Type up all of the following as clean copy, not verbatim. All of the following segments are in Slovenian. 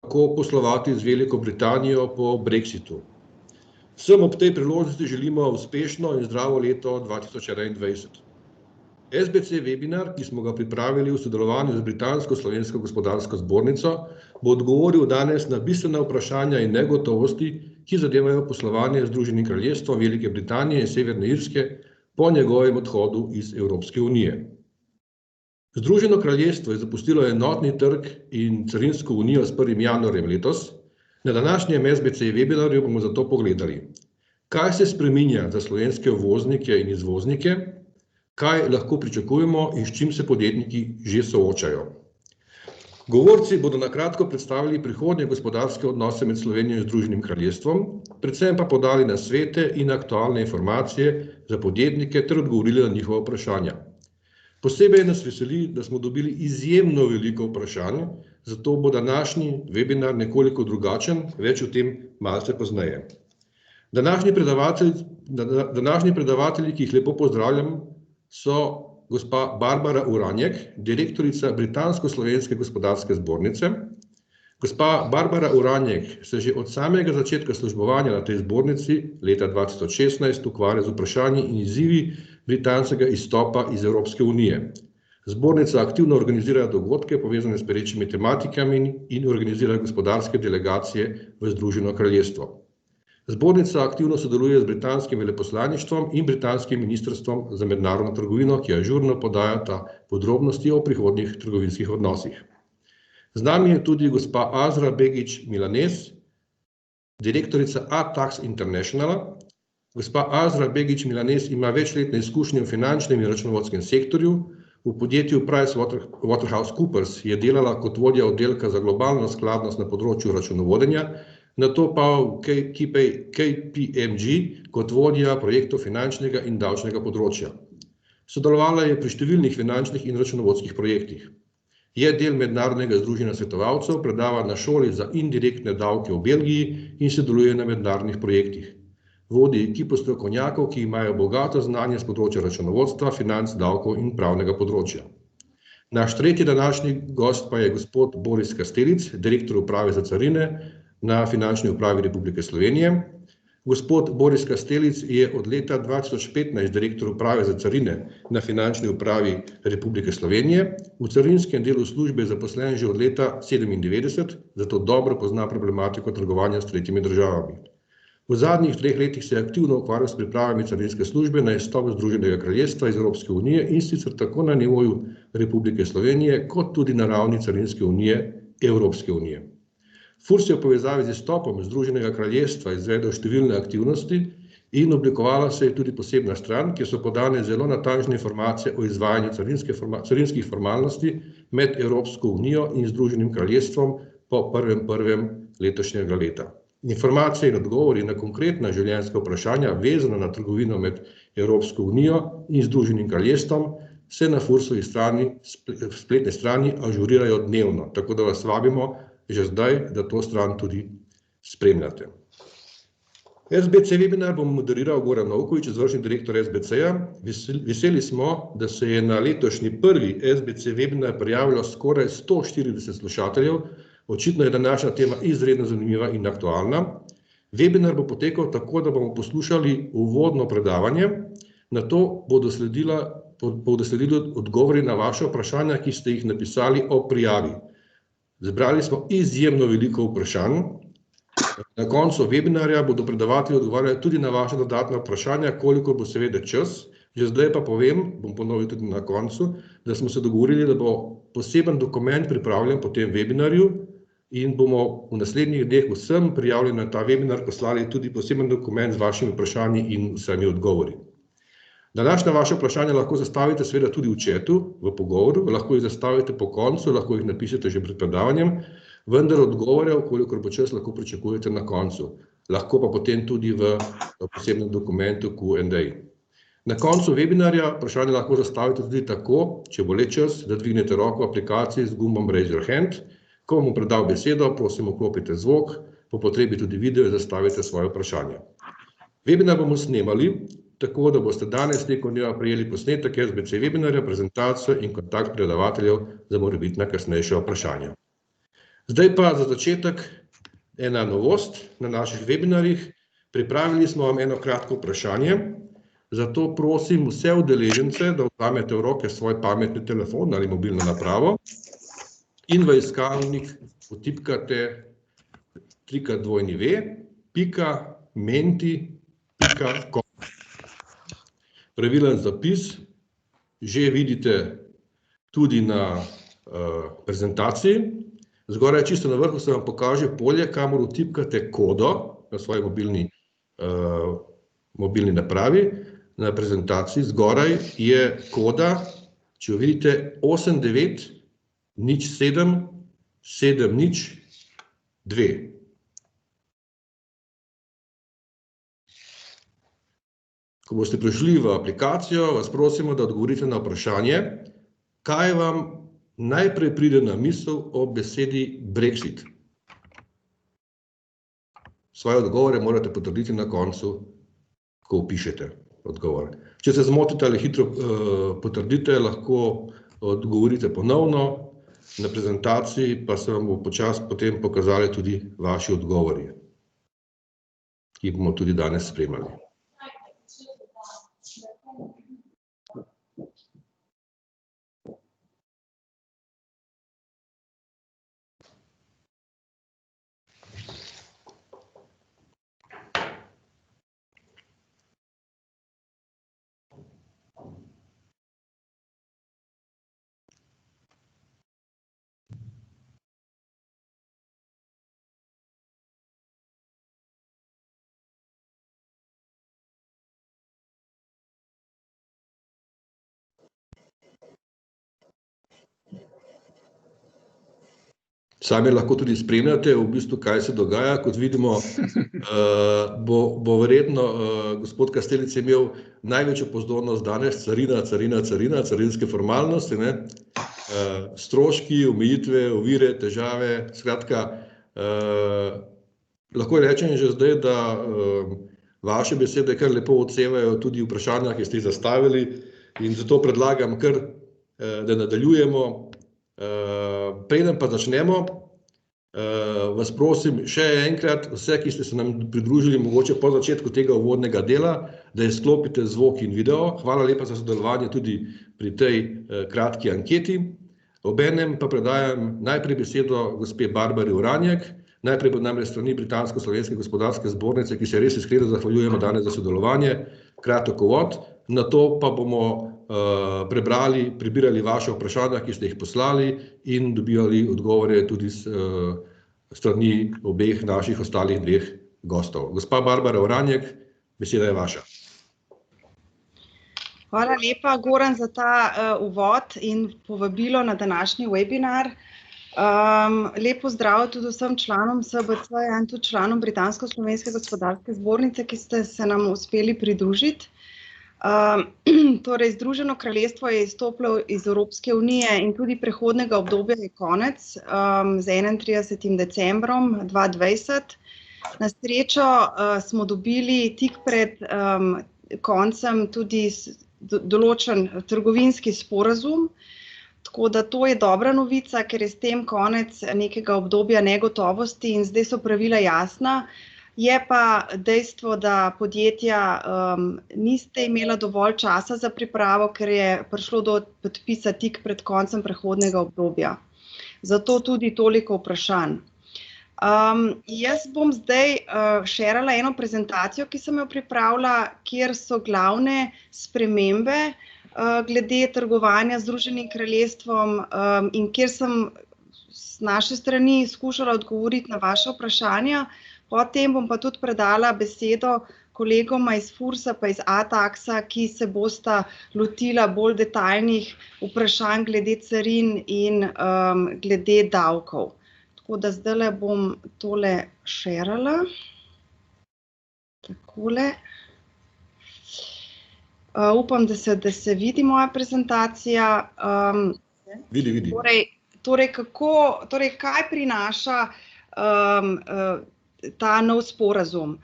kako poslovati z Veliko Britanijo po Brexitu. Vsem ob tej priložnosti želimo uspešno in zdravo leto 2021. SBC webinar, ki smo ga pripravili v sodelovanju z Britansko-slovensko gospodarsko zbornico, bo odgovoril danes na bistvena vprašanja in negotovosti, ki zadevajo poslovanje z Združenim kraljestvom Velike Britanije in Severne Irske po njegovem odhodu iz Evropske unije. Združeno kraljestvo je zapustilo enotni trg in carinsko unijo s 1. januarjem letos. Na današnjem SBC webinarju bomo zato pogledali, kaj se spreminja za slovenske uvoznike in izvoznike, kaj lahko pričakujemo in s čim se podjetniki že soočajo. Govorci bodo na kratko predstavili prihodnje gospodarske odnose med Slovenijo in Združenim kraljestvom, predvsem pa podali nasvete in aktualne informacije za podjetnike ter odgovorili na njihova vprašanja. Posebej nas veseli, da smo dobili izjemno veliko vprašanj, zato bo današnji webinar nekoliko drugačen, več o tem malce pozneje. Današnji predavatelji, ki jih lepo pozdravljam, so gospa Barbara Uranjek, direktorica Britansko-slovenske gospodarske zbornice. Gospa Barbara Uranjek se že od samega začetka službovanja na tej zbornici leta 2016 ukvarja z vprašanji in izzivi britanskega izstopa iz Evropske unije. Zbornica aktivno organizira dogodke povezane s perečimi tematikami in organizira gospodarske delegacije v Združeno kraljestvo. Zbornica aktivno sodeluje z britanskim veleposlaništvom in britanskim ministrstvom za mednarodno trgovino, ki ažurno podajata podrobnosti o prihodnjih trgovinskih odnosih. Z nami je tudi gospa Azra Begić Milanez, direktorica A-Tax Internationala. Gospa Azra Begić Milanez ima večletne izkušnje v finančnem in računovodskem sektorju. V podjetju PricewaterhouseCoopers je delala kot vodja oddelka za globalno skladnost na področju računovodenja, nato pa v KPMG kot vodja projektov finančnega in davčnega področja. Sodelovala je pri številnih finančnih in računovodskih projektih. Je del mednarodnega združenja svetovalcev, predava na šoli za indirektne davke v Belgiji in sodeluje na mednarodnih projektih. Vodi ekipo strokovnjakov, ki imajo bogato znanje z področja računovodstva, financ, davkov in pravnega področja. Naš tretji današnji gost pa je gospod Boris Kastelic, direktor uprave za carine na Finančni upravi Republike Slovenije. Gospod Boris Kastelic je od leta 2015 direktor uprave za carine na Finančni upravi Republike Slovenije. V carinskem delu službe je zaposlen že od leta 1997, zato dobro pozna problematiko trgovanja s tretjimi državami. V zadnjih 3 letih se je aktivno ukvarjal s pripravami carinske službe na izstop Združenega kraljestva iz Evropske unije in sicer tako na nivoju Republike Slovenije, kot tudi na ravni carinske unije Evropske unije. FURS je v povezavi z izstopom Združenega kraljestva izvedel številne aktivnosti in oblikovala se je tudi posebna stran, kjer so podane zelo natančne informacije o izvajanju carinskih formalnosti med Evropsko unijo in Združenim kraljestvom po 1.1. letošnjega leta. Informacije in odgovori na konkretna življenjska vprašanja vezana na trgovino med Evropsko unijo in Združenim kraljestvom se na FURS-ovi spletni strani ažurirajo dnevno, tako da vas vabimo že zdaj, da to stran tudi spremljate. SBC webinar bom moderiral Goran Novković, izvršni direktor SBC-ja. Veseli smo, da se je na letošnji prvi SBC webinar prijavilo skoraj 140 slušateljev. Očitno je današnja tema izredno zanimiva in aktualna. Webinar bo potekal tako, da bomo poslušali uvodno predavanje, nato bodo sledili odgovori na vaše vprašanja, ki ste jih napisali o prijavi. Zbrali smo izjemno veliko vprašanj. Na koncu webinarja bodo predavatelji odgovarjali tudi na vaše dodatna vprašanja, koliko bo seveda čas. Že zdaj pa bom ponovil tudi na koncu, da smo se dogovorili, da bo poseben dokument pripravljen po tem webinarju in bomo v naslednjih dneh vsem prijavljenim na ta webinar poslali tudi poseben dokument z vašimi vprašanji in vsemi odgovori. Današnja vaše vprašanja lahko zastavite seveda tudi v chatu, v pogovoru, lahko jih zastavite po koncu, lahko jih napišete že pred predavanjem, vendar odgovore, kolikor bo čas, lahko pričakujete na koncu. Lahko pa potem tudi v posebnem dokumentu Q&A. Na koncu webinarja vprašanje lahko zastavite tudi tako, če bo le čas, da dvignete roko v aplikaciji z gumbom Raise Your Hand. Ko bom predal besedo, prosim, vklopite zvok, po potrebi tudi video in zastavite svoje vprašanje. Webinar bomo snemali, tako da boste danes tekom dneva prejeli posnetek SBC webinarja, prezentacijo in kontakt predavateljev za morebitna kasnejša vprašanja. Zdaj pa za začetek ena novost na naših webinarjih. Pripravili smo vam eno kratko vprašanje, zato prosim vse udeležence, da vzamete v roke svoj pametni telefon ali mobilno napravo in v iskalnik vtipkate www.menti.com. Pravilen zapis že vidite tudi na prezentaciji. Zgoraj čisto na vrhu se vam pokaže polje, kamor vtipkate kodo na svoji mobilni napravi. Na prezentaciji zgoraj je koda, če jo vidite, 8907702. Ko boste prišli v aplikacijo, vas prosimo, da odgovorite na vprašanje, kaj vam najprej pride na misel ob besedi Brexit. Svoje odgovore morate potrditi na koncu, ko vpišete odgovor. Če se zmotite ali hitro potrdite, lahko odgovorite ponovno. Na prezentaciji pa se vam bo počasi potem pokazali tudi vaši odgovori, ki bomo tudi danes spremljali. Sami lahko tudi spremljate, v bistvu, kaj se dogaja. Kot vidimo, bo verjetno gospod Kastelic imel največjo pozornost danes, carina, carinske formalnosti, stroški, omejitve, ovire, težave. Skratka, lahko rečem že zdaj, da vaše besede kar lepo odsevajo tudi vprašanja, ki ste jih zastavili, in zato predlagam kar, da nadaljujemo. Preden pa začnemo, vas prosim še enkrat, vse, ki ste se nam pridružili, mogoče po začetku tega uvodnega dela, da izklopite zvok in video. Hvala lepa za sodelovanje tudi pri tej kratki anketi. Obenem pa predajam najprej besedo gospe Barbari Uranjek, najprej bo namreč strani Britansko-slovenske gospodarske zbornice, ki se res iskreno zahvaljujemo danes za sodelovanje, kratek uvod, nato pa bomo prebirali vaše vprašanja, ki ste jih poslali, in dobivali odgovore tudi strani obeh naših ostalih dveh gostov. Gospa Barbara Uranjek, beseda je vaša. Hvala lepa, Goran, za ta uvod in povabilo na današnji webinar. Lep pozdrav tudi vsem članom SBC-ja in tudi članom Britansko-slovenske gospodarske zbornice, ki ste se nam uspeli pridružiti. Torej, Združeno kraljestvo je izstopilo iz Evropske unije in tudi prehodnega obdobja je konec z 31. decembrom 2020. Na srečo smo dobili tik pred koncem tudi določen trgovinski sporazum, tako da to je dobra novica, ker je s tem konec nekega obdobja negotovosti in zdaj so pravila jasna. Je pa dejstvo, da podjetja niste imela dovolj časa za pripravo, ker je prišlo do podpisa tik pred koncem prehodnega obdobja. Zato tudi toliko vprašanj. Jaz bom zdaj šerala eno prezentacijo, ki sem jo pripravila, kjer so glavne spremembe glede trgovanja z Združenim kraljestvom in kjer sem z naše strani skušala odgovoriti na vaše vprašanja. Potem bom pa tudi predala besedo kolegoma iz FURS-a pa iz ATAX-a, ki se bosta lotila bolj detaljnih vprašanj glede carin in glede davkov. Tako da zdajle bom tole šerala. Takole. Upam, da se vidi moja prezentacija. Vidi. Torej, kaj prinaša ta nov sporazum?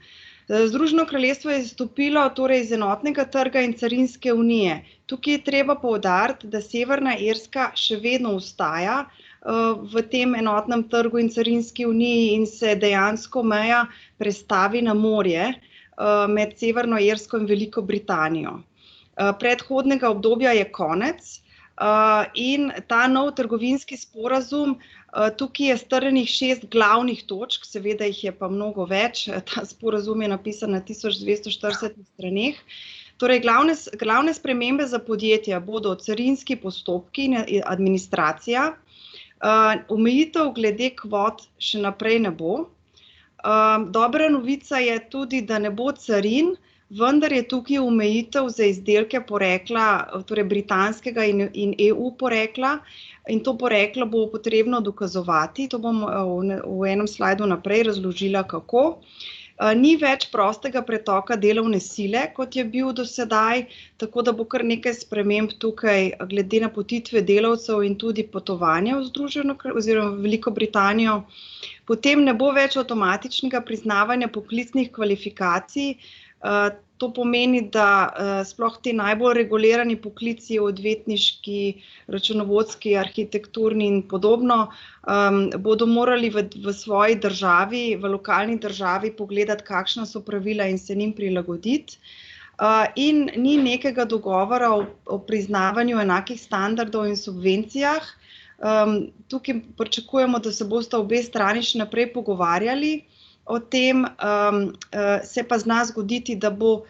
Združeno kraljestvo je izstopilo torej iz enotnega trga in carinske unije. Tukaj je treba poudariti, da Severna Irska še vedno ostaja v tem enotnem trgu in carinski uniji in se dejansko meja prestavi na morje med Severno Irsko in Veliko Britanijo. Predhodnega obdobja je konec in ta nov trgovinski sporazum, tukaj je strnjenih 6 glavnih točk, seveda jih je pa mnogo več, ta sporazum je napisan na 1240 straneh. Torej, glavne spremembe za podjetja bodo carinski postopki in administracija, omejitev glede kvot še naprej ne bo. Dobra novica je tudi, da ne bo carin, vendar je tukaj omejitev za izdelke porekla, torej britanskega in EU porekla, in to poreklo bo potrebno dokazovati, to bom v enem slajdu naprej razložila, kako. Ni več prostega pretoka delovne sile, kot je bil do sedaj, tako da bo kar nekaj sprememb tukaj glede napotitve delavcev in tudi potovanja v Združeno oziroma v Veliko Britanijo. Potem ne bo več avtomatičnega priznavanja poklicnih kvalifikacij. To pomeni, da sploh ti najbolj regulirani poklici, odvetniški, računovodski, arhitekturni in podobno, bodo morali v svoji državi, v lokalni državi pogledati, kakšna so pravila in se njim prilagoditi. In ni nekega dogovora o priznavanju enakih standardov in subvencijah. Tukaj pričakujemo, da se bosta obe strani še naprej pogovarjali o tem, se pa zna zgoditi, da bo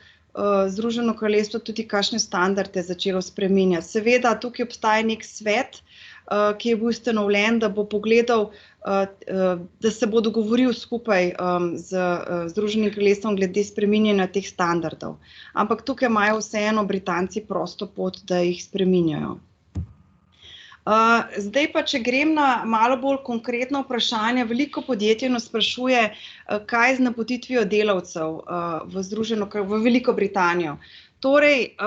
Združeno kraljestvo tudi kakšne standarde začelo spreminjati. Seveda, tukaj obstaja nek svet, ki je bil ustanovljen, da bo pogledal, da se bo dogovoril skupaj z Združenim kraljestvom glede spreminjanja teh standardov. Ampak tukaj imajo vseeno Britanci prosto pot, da jih spreminjajo. Zdaj pa, če grem na malo bolj konkretno vprašanje, veliko podjetij nas sprašuje, kaj z napotitvijo delavcev v Veliko Britanijo. Torej,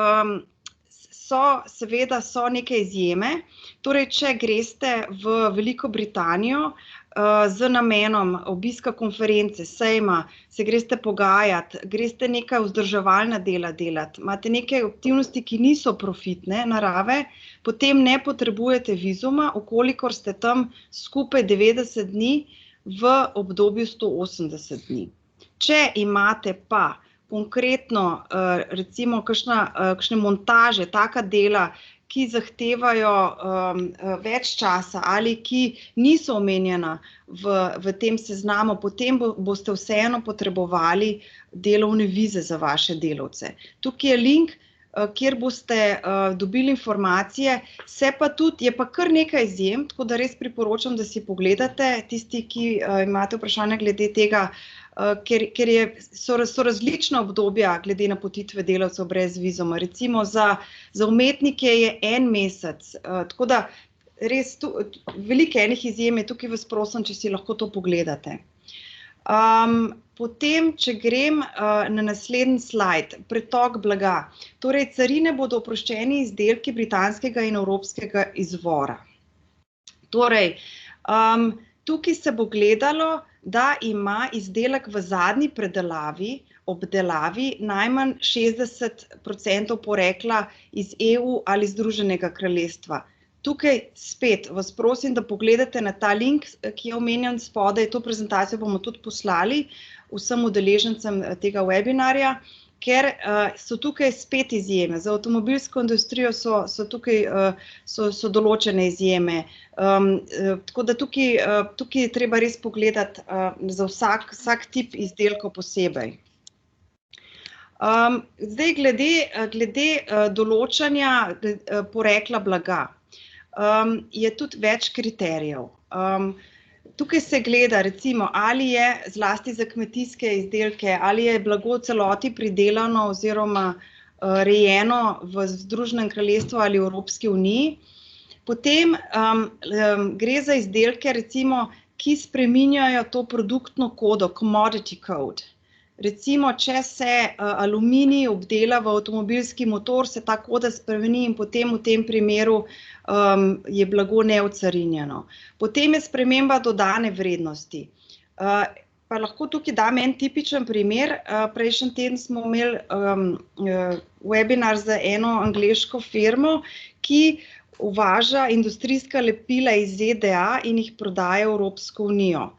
seveda so neke izjeme. Torej, če greste v Veliko Britanijo z namenom obiska konference, sejma, se greste pogajati, greste neka vzdrževalna dela delati, imate neke aktivnosti, ki niso profitne narave, potem ne potrebujete vizuma, ukolikor ste tam skupaj 90 dni v obdobju 180 dni. Če imate pa konkretno, recimo, kakšne montaže, taka dela, ki zahtevajo več časa ali ki niso omenjena v tem seznamu, potem boste vseeno potrebovali delovne vize za vaše delavce. Tukaj je link, kjer boste dobili informacije, je pa kar nekaj izjem, tako da res priporočam, da si pogledate, tisti, ki imate vprašanja glede tega, ker so različna obdobja glede napotitve delavcev brez vizuma. Recimo za umetnike je 1 mesec, tako da res veliko enih izjem je, tukaj vas prosim, če si lahko to pogledate. Potem, če grem na naslednji slajd, pretok blaga. Torej, carine bodo oproščeni izdelki britanskega in evropskega izvora. Torej, tukaj se bo gledalo, da ima izdelek v zadnji obdelavi najmanj 60% porekla iz EU ali Združenega kraljestva. Tukaj spet vas prosim, da pogledate na ta link, ki je omenjen spodaj, to prezentacijo bomo tudi poslali vsem udeležencem tega webinarja, ker so tukaj spet izjeme. Za avtomobilsko industrijo so tukaj določene izjeme. Tako da tukaj je treba res pogledati za vsak tip izdelkov posebej. Zdaj, glede določanja porekla blaga, je tudi več kriterijev. Tukaj se gleda, recimo, ali je zlasti za kmetijske izdelke, ali je blago v celoti pridelano oziroma rejeno v Združenem kraljestvu ali Evropski uniji. Potem gre za izdelke, recimo, ki spreminjajo to produktno kodo, commodity code. Recimo, če se aluminij obdela v avtomobilski motor, se ta koda spremeni in potem v tem primeru je blago neocarinjeno. Potem je sprememba dodane vrednosti. Pa lahko tukaj dam en tipičen primer. Prejšnji teden smo imeli webinar za eno angleško firmo, ki uvaža industrijska lepila iz ZDA in jih prodaja v Evropsko unijo.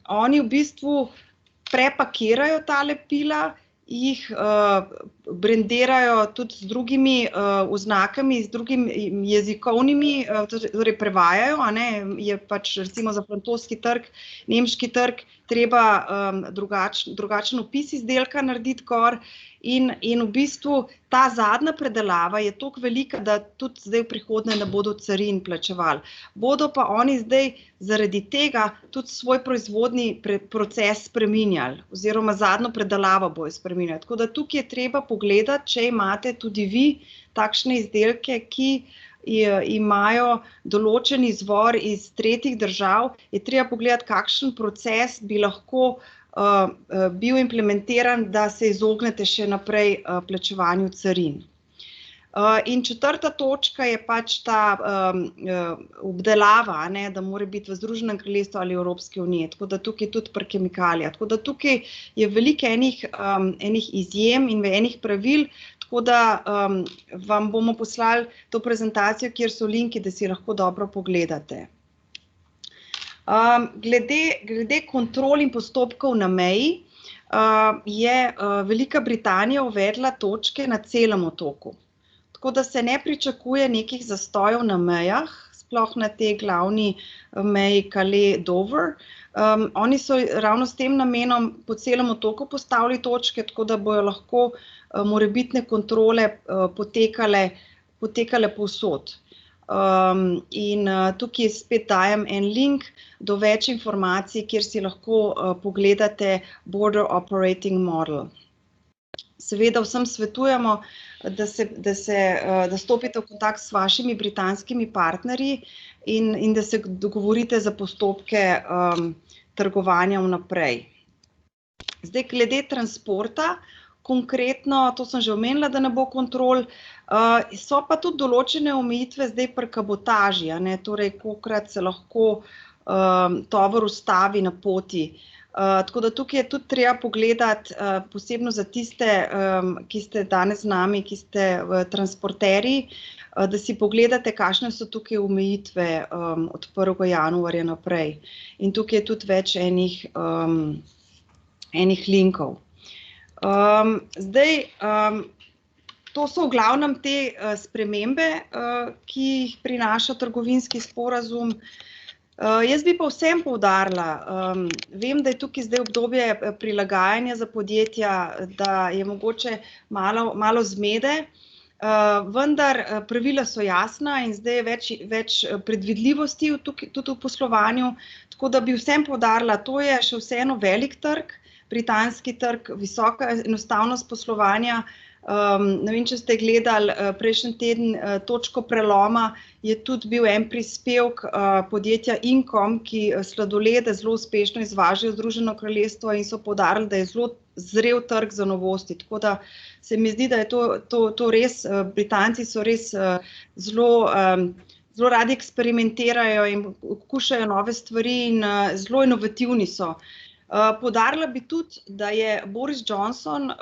Oni v bistvu prepakirajo ta lepila, jih brandirajo tudi z drugimi oznakami, z drugimi jezikovnimi, torej prevajajo, je pač recimo za francoski trg, nemški trg treba drugačen opis izdelka narediti gor in v bistvu ta zadnja predelava je toliko velika, da tudi zdaj v prihodnje ne bodo carin plačevali. Bodo pa oni zdaj zaradi tega tudi svoj proizvodni proces spreminjali oziroma zadnjo predelavo bojo spreminjali. Tako da tukaj je treba pogledati, če imate tudi vi takšne izdelke, ki imajo določen izvor iz tretjih držav, je treba pogledati, kakšen proces bi lahko bil implementiran, da se izognete še naprej plačevanju carin. In četrta točka je pač ta obdelava, da mora biti v Združenem kraljestvu ali Evropske unije, tako da tukaj tudi pri kemikalijah. Tako da tukaj je veliko enih izjem in enih pravil, tako da vam bomo poslali to prezentacijo, kjer so linki, da si lahko dobro pogledate. Glede kontrol in postopkov na meji je Velika Britanija uvedla točke na celem otoku. Tako da se ne pričakuje nekih zastojev na mejah, sploh na tej glavni meji Calais-Dover. Oni so ravno s tem namenom po celem otoku postavili točke, tako da bojo lahko morebitne kontrole potekale povsod. In tukaj spet dajem en link do več informacij, kjer si lahko pogledate Border Operating Model. Seveda vsem svetujemo, da stopite v kontakt s vašimi britanskimi partnerji in da se dogovorite za postopke trgovanja vnaprej. Zdaj, glede transporta, konkretno, to sem že omenila, da ne bo kontrol, so pa tudi določene omejitve zdaj pri kabotaži, torej kolikokrat se lahko tovor ustavi na poti. Tako da tukaj je tudi treba pogledati, posebno za tiste, ki ste danes z nami, ki ste transporterji, da si pogledate, kakšne so tukaj omejitve od 1. januarja naprej. In tukaj je tudi več enih linkov. Zdaj, to so v glavnem te spremembe, ki jih prinaša trgovinski sporazum. Jaz bi pa vsem poudarila, vem, da je tukaj zdaj obdobje prilagajanja za podjetja, da je mogoče malo zmede, vendar pravila so jasna in zdaj je več predvidljivosti tudi v poslovanju, tako da bi vsem poudarila, to je še vseeno velik trg, britanski trg, visoka enostavnost poslovanja. Ne vem, če ste gledali prejšnji teden točko preloma, je tudi bil en prispevek podjetja Incom, ki sladolede zelo uspešno izvažajo v Združeno kraljestvo in so poudarili, da je zelo zrel trg za novosti. Tako da se mi zdi, da je to res, Britanci so res zelo radi eksperimentirajo in kušajo nove stvari in zelo inovativni so. Poudarila bi tudi, da je Boris Johnson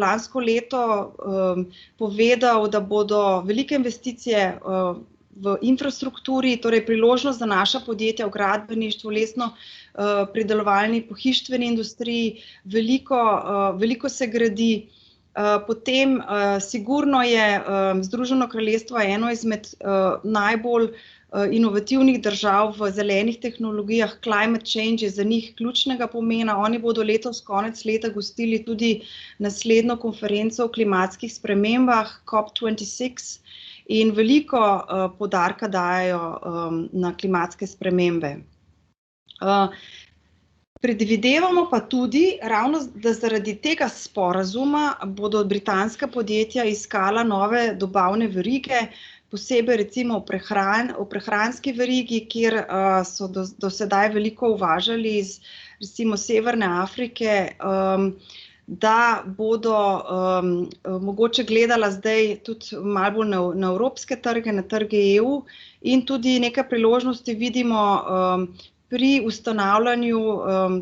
lansko leto povedal, da bodo velike investicije v infrastrukturi, torej priložnost za naša podjetja v gradbeništvu, lesno-pridelovalni, pohištveni industriji, veliko se gradi. Potem sigurno je Združeno kraljestvo eno izmed najbolj inovativnih držav v zelenih tehnologijah, climate change je za njih ključnega pomena. Oni bodo letos konec leta gostili tudi naslednjo konferenco o klimatskih spremembah, COP26, in veliko poudarka dajejo na klimatske spremembe. Predvidevamo pa tudi, ravno da zaradi tega sporazuma bodo britanska podjetja iskala nove dobavne verige, posebej recimo v prehranski verigi, kjer so do sedaj veliko uvažali iz recimo Severne Afrike, da bodo mogoče gledala zdaj tudi malo bolj na evropske trge, na trge EU in tudi nekaj priložnosti vidimo pri ustanavljanju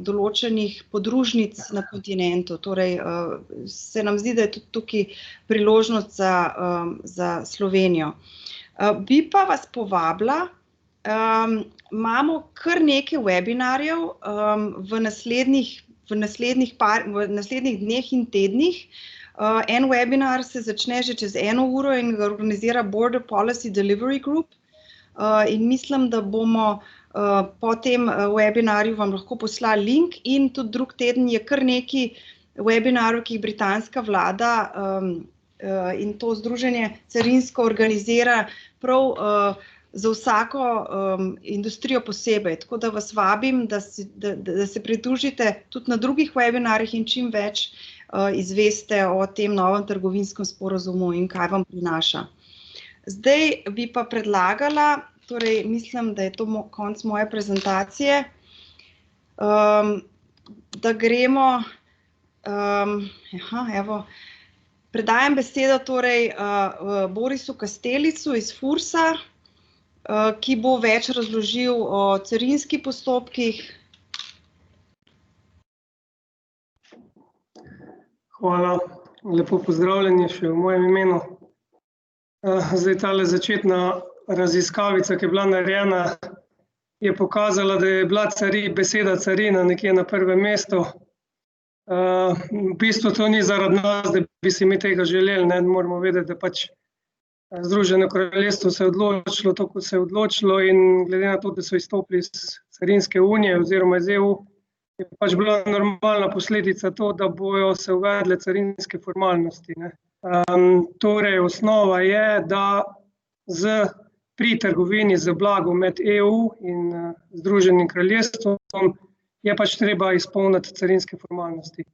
določenih podružnic na kontinentu. Torej, se nam zdi, da je tudi tukaj priložnost za Slovenijo. Bi pa vas povabila, imamo kar nekaj webinarjev v naslednjih dneh in tednih. En webinar se začne že čez 1 uro in ga organizira Border Policy Delivery Group. In mislim, da bomo po tem webinarju vam lahko poslali link, in tudi drug teden je kar nekaj webinarjev, ki jih britanska vlada in to združenje carinsko organizira prav za vsako industrijo posebej. Tako da vas vabim, da se pridružite tudi na drugih webinarjih in čim več izveste o tem novem trgovinskem sporazumu in kaj vam prinaša. Zdaj bi pa predlagala, torej mislim, da je to konec moje prezentacije, da gremo, predajam besedo torej Borisu Kastelicu iz Fursa, ki bo več razložil o carinskih postopkih. Hvala, lepo pozdravljeni še v mojem imenu. Zdaj tale začetna raziskavica, ki je bila narejena, je pokazala, da je bila beseda carina nekje na prvem mestu. V bistvu to ni zaradi nas, da bi si mi tega želeli, ne, moramo vedeti, da pač Združeno kraljestvo se je odločilo to, kot se je odločilo, in glede na to, da so izstopili iz carinske unije oziroma iz EU, je pač bila normalna posledica to, da bojo se uvedle carinske formalnosti, ne. Torej, osnova je, da pri trgovini z blagom med EU in Združenim kraljestvom je pač treba izpolniti carinske formalnosti.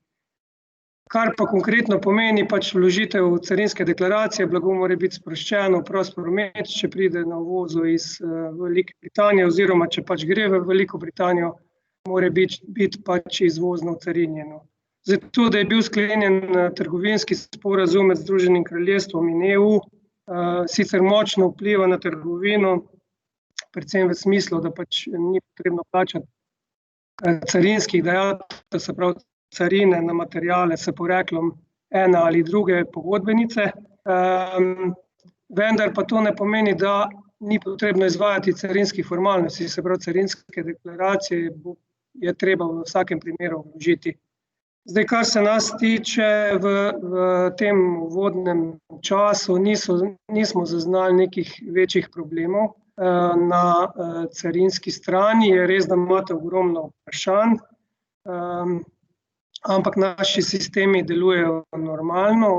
Kar pa konkretno pomeni pač vložitev carinske deklaracije, blago mora biti sproščeno v prost promet, če pride na uvozu iz Velike Britanije, oziroma če pač gre v Veliko Britanijo, mora biti pač izvozno ocarinjeno. Zato, da je bil sklenjen trgovinski sporazum med Združenim kraljestvom in EU, sicer močno vpliva na trgovino, predvsem v smislu, da pač ni potrebno plačati carinskih dajatev, se pravi carine na materiale s poreklom ene ali druge pogodbenice. Vendar pa to ne pomeni, da ni potrebno izvajati carinskih formalnosti, se pravi carinske deklaracije je treba v vsakem primeru vložiti. Zdaj, kar se nas tiče, v tem uvodnem času nismo zaznali nekih večjih problemov. Na carinski strani je res, da imate ogromno vprašanj, ampak naši sistemi delujejo normalno,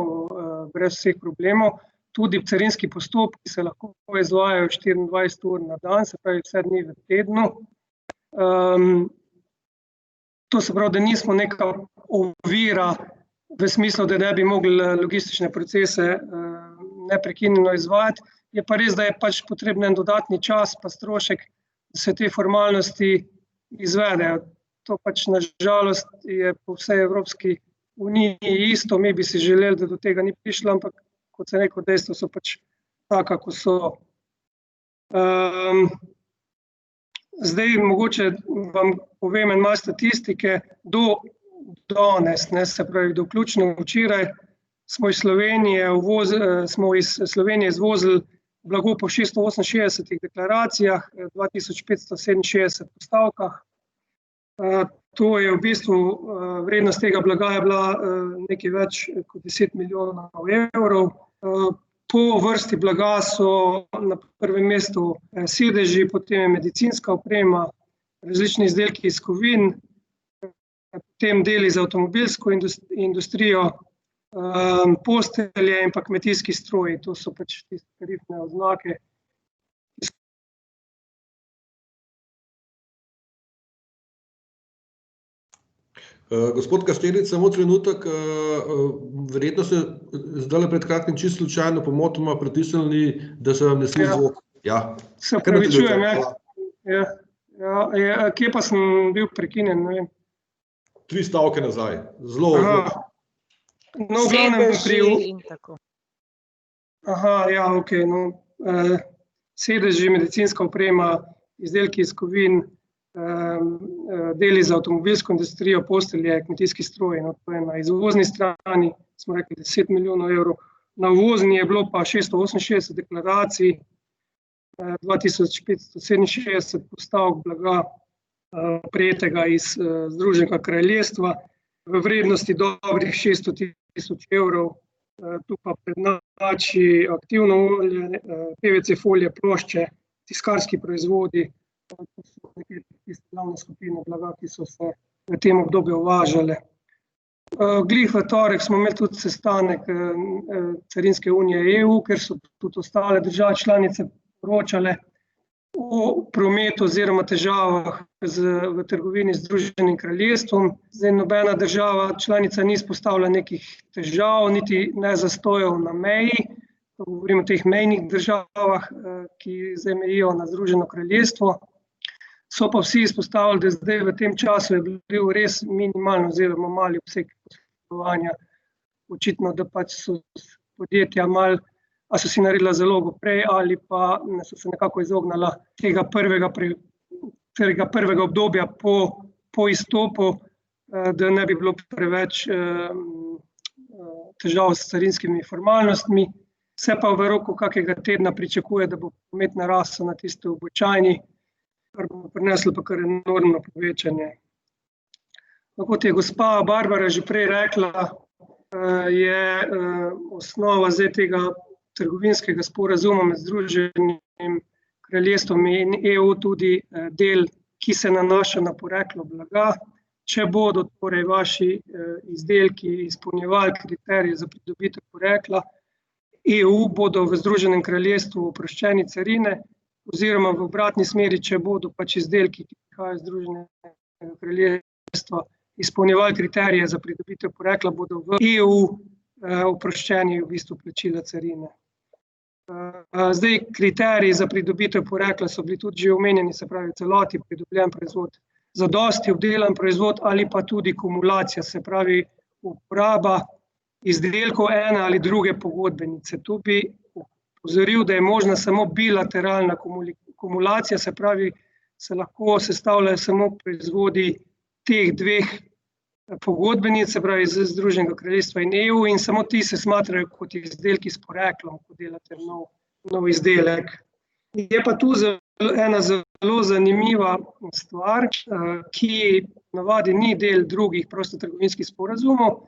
brez vseh problemov. Tudi carinski postopki se lahko izvajajo 24 ur na dan, se pravi 7 dni v tednu. To se pravi, da nismo neka ovira v smislu, da ne bi mogli logistične procese neprekinjeno izvajati. Je pa res, da je pač potreben dodatni čas pa strošek, da se te formalnosti izvedejo. To pač na žalost je po vsej Evropski uniji isto. Mi bi si želeli, da do tega ni prišlo, ampak kot sem rekel, dejstva so pač taka, ko so. Zdaj, mogoče vam povem en malo statistike. Do danes, se pravi, do vključno včeraj, smo iz Slovenije izvozili blago po 668 deklaracijah, 2567 postavkah. To je v bistvu, vrednost tega blaga je bila nekaj več kot 10 milijonov evrov. Po vrsti blaga so na prvem mestu sedeži, potem je medicinska oprema, različni izdelki iz kovin, potem deli za avtomobilsko industrijo, postelje in pa kmetijski stroji. To so pač tiste tarifne oznake. Gospod Kastelic, samo trenutek, verjetno se zdaj pred kratkim čisto slučajno pomotoma pritisnili, da se vam ne sliši zvok. Ja. Se opravičujem, kje pa sem bil prekinjen, ne vem. 3 stavke nazaj, zelo. No, v glavnem sedeži in tako. Okej, no, sedeži, medicinska oprema, izdelki iz kovin, deli za avtomobilsko industrijo, postelje, kmetijski stroji. No, to je na izvozni strani, smo rekli 10 milijonov evrov. Na uvozni je bilo pa 668 deklaracij, 2567 postavk blaga prejetega iz Združenega kraljestva v vrednosti dobrih 600 tisoč evrov. Tu pa prednjači aktivno olje, PVC folije, plošče, tiskarski proizvodi, glavne skupine blaga, ki so se v tem obdobju uvažale. Glih v torek smo imeli tudi sestanek Carinske unije EU, ker so tudi ostale države članice poročale o prometu oziroma težavah v trgovini z Združenim kraljestvom. Zdaj nobena država članica ni izpostavila nekih težav, niti ne zastojev na meji. Govorimo o teh mejnih državah, ki zdaj mejijo na Združeno kraljestvo. So pa vsi izpostavili, da zdaj v tem času je bil res minimalno oziroma mali obseg poslovanja. Očitno, da pač so podjetja malo, a so si naredila zalogo prej ali pa so se nekako izognala tega prvega obdobja po izstopu, da ne bi bilo preveč težav s carinskimi formalnostmi. Se pa v roku kakega tedna pričakuje, da bo promet narasel na tiste običajni, kar bo prineslo pa kar enormno povečanje. Kot je gospa Barbara že prej rekla, je osnova zdaj tega trgovinskega sporazuma med Združenim kraljestvom in EU tudi del, ki se nanaša na poreklo blaga. Če bodo torej vaši izdelki izpolnjevali kriterije za pridobitev porekla EU, bodo v Združenem kraljestvu oproščeni carine, oziroma v obratni smeri, če bodo pač izdelki, ki prihajajo iz Združenega kraljestva, izpolnjevali kriterije za pridobitev porekla, bodo v EU oproščeni v bistvu plačila carine. Zdaj, kriteriji za pridobitev porekla so bili tudi že omenjeni, se pravi celoti pridobljen proizvod, zadosti obdelan proizvod ali pa tudi kumulacija, se pravi uporaba izdelkov ene ali druge pogodbenice. Tu bi opozoril, da je možna samo bilateralna kumulacija, se pravi, se lahko sestavljajo samo proizvodi teh dveh pogodbenic, se pravi iz Združenega kraljestva in EU, in samo ti se smatrajo kot izdelki s poreklom, ko delate nov izdelek. Je pa tu ena zelo zanimiva stvar, ki navadi ni del drugih prostotrgovinskih sporazumov,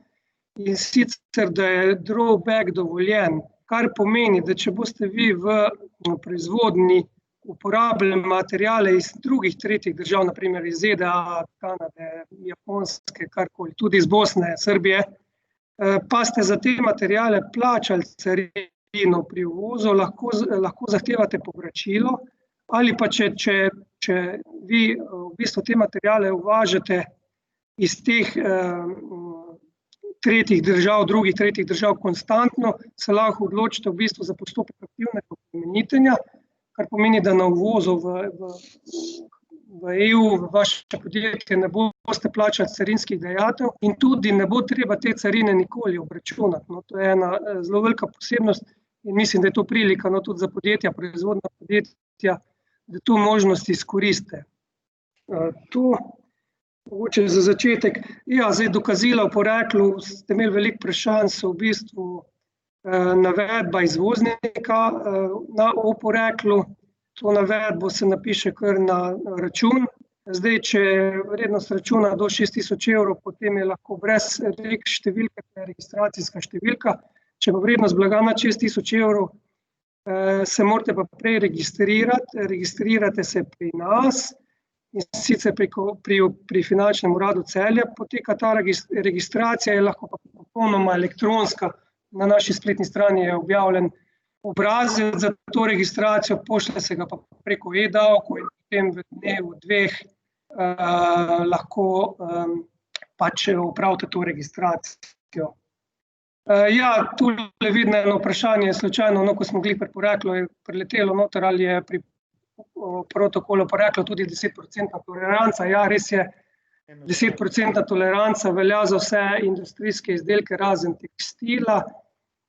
in sicer, da je drawback dovoljen, kar pomeni, da če boste vi v proizvodnji uporabljali materijale iz drugih tretjih držav, naprimer iz ZDA, Kanade, Japonske, karkoli, tudi iz Bosne, Srbije, pa ste za te materijale plačali carino pri uvozu, lahko zahtevate povračilo, ali pa če vi v bistvu te materijale uvažate iz teh drugih tretjih držav konstantno, se lahko odločite v bistvu za postopek aktivnega oplemenitenja, kar pomeni, da na uvozu v EU, v vaše podjetje ne boste plačali carinskih dajatev in tudi ne bo treba te carine nikoli obračunati. No, to je ena zelo velika posebnost in mislim, da je to prilika tudi za podjetja, proizvodna podjetja, da to možnost izkoriste. Tu mogoče za začetek, zdaj dokazila o poreklu, ste imeli veliko vprašanj, so v bistvu navedba izvoznika o poreklu. To navedbo se napiše kar na račun. Zdaj, če je vrednost računa do 6000 evrov, potem je lahko brez številke, registracijska številka. Če pa vrednost blaga nad 6000 evrov, se morate pa prej registrirati. Registrirate se pri nas, in sicer pri Finančnem uradu Celje poteka ta registracija, je lahko pa popolnoma elektronska. Na naši spletni strani je objavljen obrazec za to registracijo, pošlje se ga pa preko e-davkov in potem v dnevu, dveh lahko pač opravite to registracijo. Tule vidim eno vprašanje, slučajno, ko smo glih pri poreklu, je priletelo noter, ali je pri protokolu porekla tudi 10% toleranca. Ja, res je, 10% toleranca velja za vse industrijske izdelke razen tekstila,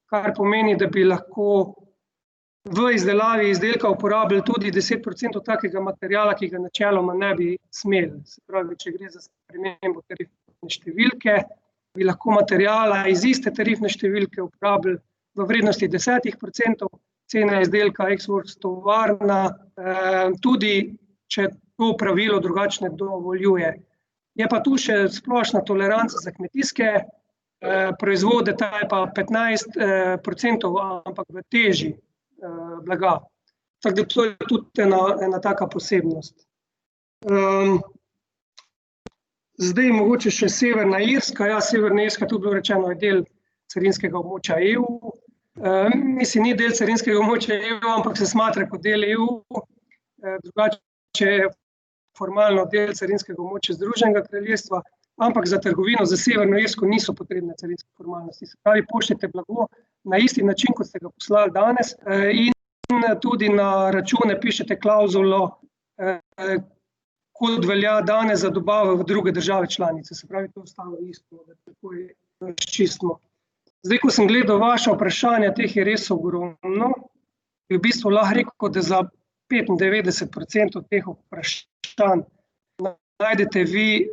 kar pomeni, da bi lahko v izdelavi izdelka uporabili tudi 10% takega materijala, ki ga načeloma ne bi smeli. Se pravi, če gre za spremembo tarifne številke, bi lahko materijala iz iste tarifne številke uporabili v vrednosti 10%, cena izdelka, ex-works tovarna, tudi če to pravilo drugačne dovoljuje. Je pa tu še splošna toleranca za kmetijske proizvode, ta je pa 15%, ampak v teži blaga. Tako da to je tudi ena taka posebnost. Zdaj mogoče še Severna Irska. Ja, Severna Irska, tu bilo rečeno, je del carinskega območja EU. Mislim, ni del carinskega območja EU, ampak se smatra kot del EU. Drugače je formalno del carinskega območja Združenega kraljestva, ampak za trgovino za Severno Irsko niso potrebne carinske formalnosti. Se pravi, pošljete blago na isti način, kot ste ga poslali danes, in tudi na račune pišete klauzulo, kot velja danes za dobavo v druge države članice. Se pravi, to ostalo isto, da takoj razčistimo. Zdaj, ko sem gledal vaše vprašanja, teh je res ogromno, v bistvu lahko rekel, da za 95% teh vprašanj najdete vi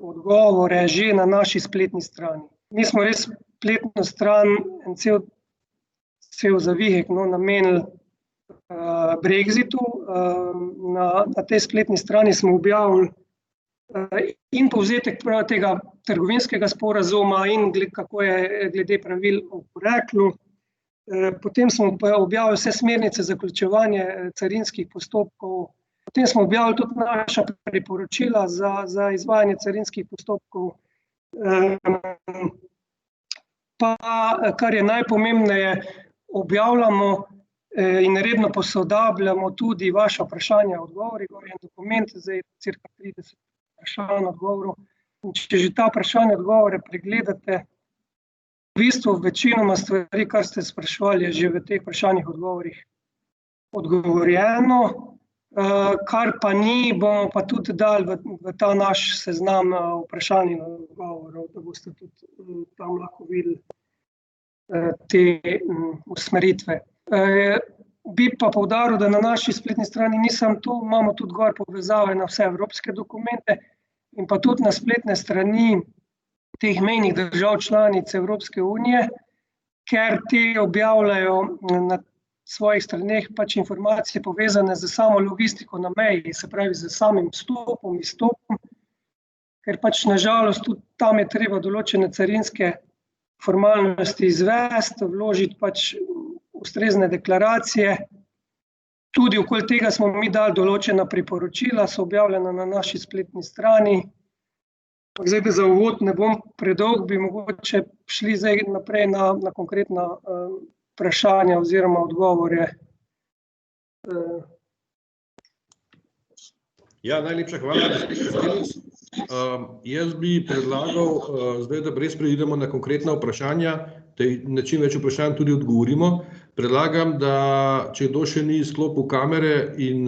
odgovore že na naši spletni strani. Mi smo res spletno stran en cel zavihek namenili Brexitu. Na tej spletni strani smo objavili in povzetek tega trgovinskega sporazuma in kako je glede pravil o poreklu. Potem smo objavili vse smernice za zaključevanje carinskih postopkov. Potem smo objavili tudi naša priporočila za izvajanje carinskih postopkov. Pa, kar je najpomembneje, objavljamo in redno posodabljamo tudi vaše vprašanja, odgovori. Gor je en dokument, zdaj cirka 30 vprašanj, odgovorov. In če že ta vprašanja, odgovore pregledate, v bistvu večinoma stvari, kar ste spraševali, je že v teh vprašanjih, odgovorih odgovorjeno. Kar pa ni, bomo pa tudi dali v ta naš seznam vprašanj in odgovorov, da boste tudi tam lahko videli te usmeritve. Bi pa poudaril, da na naši spletni strani ni samo to, imamo tudi gor povezave na vse evropske dokumente in pa tudi na spletne strani teh mejnih držav članic Evropske unije, ker te objavljajo na svojih straneh pač informacije povezane z samo logistiko na meji, se pravi z samim vstopom, izstopom, ker pač nažalost tudi tam je treba določene carinske formalnosti izvesti, vložiti pač ustrezne deklaracije. Tudi okoli tega smo mi dali določena priporočila, so objavljena na naši spletni strani. Zdaj, da za uvod ne bom predolg, bi mogoče šli zdaj naprej na konkretna vprašanja oziroma odgovore. Ja, najlepša hvala, gospod Kastelic. Jaz bi predlagal, zdaj, da res preidemo na konkretna vprašanja, da na čim več vprašanj tudi odgovorimo. Predlagam, da če kdo še ni izklopil kamere in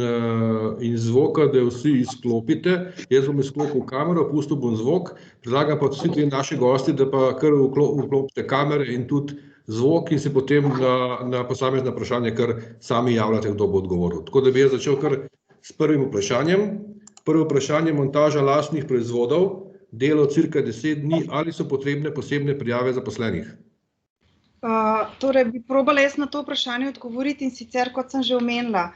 zvoka, da vsi izklopite. Jaz bom izklopil kamero, pustil bom zvok. Predlagam pa vsi ti naši gosti, da pa kar vklopite kamere in tudi zvok in se potem na posamezna vprašanja kar sami javljate, kdo bo odgovoril. Tako da bi jaz začel kar s prvim vprašanjem. Prvo vprašanje, montaža lastnih proizvodov, delo cirka 10 dni, ali so potrebne posebne prijave zaposlenih? Torej, bi probala jaz na to vprašanje odgovoriti in sicer, kot sem že omenila,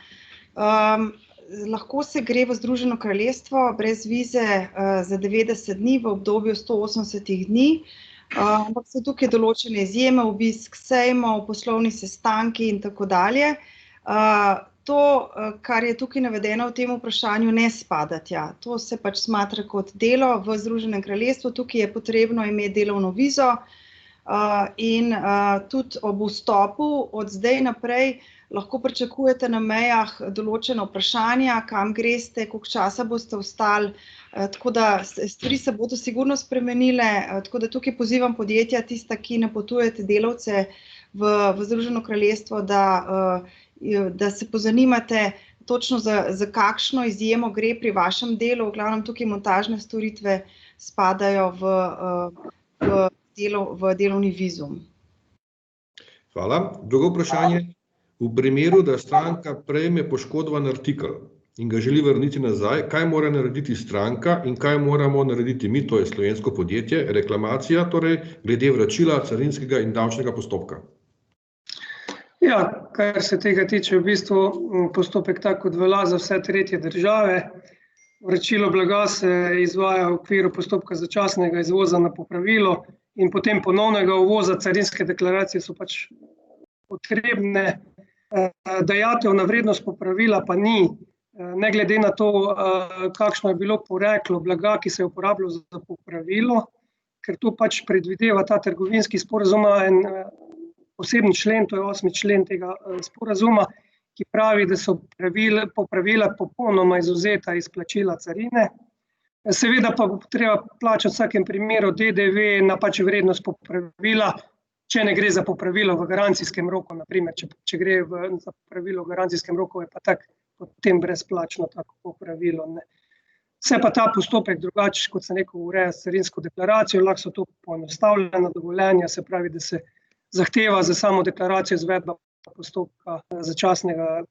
lahko se gre v Združeno kraljestvo brez vize za 90 dni v obdobju 180 dni, ampak so tukaj določene izjeme, obisk sejmov, poslovni sestanki in tako dalje. To, kar je tukaj navedeno v tem vprašanju, ne spada tja. To se pač smatra kot delo v Združenem kraljestvu. Tukaj je potrebno imeti delovno vizo in tudi ob vstopu od zdaj naprej lahko pričakujete na mejah določena vprašanja, kam greste, koliko časa boste ostali, tako da stvari se bodo sigurno spremenile, tako da tukaj pozivam podjetja, tista, ki napotujete delavce v Združeno kraljestvo, da se pozanimate točno za kakšno izjemo gre pri vašem delu. V glavnem tukaj montažne storitve spadajo v delovni vizum. Hvala. Drugo vprašanje. V primeru, da stranka prejme poškodovan artikel in ga želi vrniti nazaj, kaj mora narediti stranka in kaj moramo narediti mi, to je slovensko podjetje, reklamacija, torej glede vračila carinskega in davčnega postopka? Ja, kar se tega tiče, v bistvu postopek tak, kot velja za vse tretje države. Vračilo blaga se izvaja v okviru postopka začasnega izvoza na popravilo in potem ponovnega uvoza. Carinske deklaracije so pač potrebne. Dajatev na vrednost popravila pa ni, ne glede na to, kakšno je bilo poreklo blaga, ki se je uporabljalo za popravilo, ker to pač predvideva ta trgovinski sporazum, en posebni člen, to je 8. člen tega sporazuma, ki pravi, da so popravila popolnoma izvzeta iz plačila carine. Seveda pa bo treba plačati v vsakem primeru DDV na pač vrednost popravila, če ne gre za popravilo v garancijskem roku, naprimer, če gre za popravilo v garancijskem roku, je pa tak potem brezplačno tako popravilo. Se pa ta postopek drugače, kot sem rekel, ureja s carinsko deklaracijo, lahko so to poenostavljena dovoljenja, se pravi, da se zahteva za samo deklaracijo izvedba postopka začasnega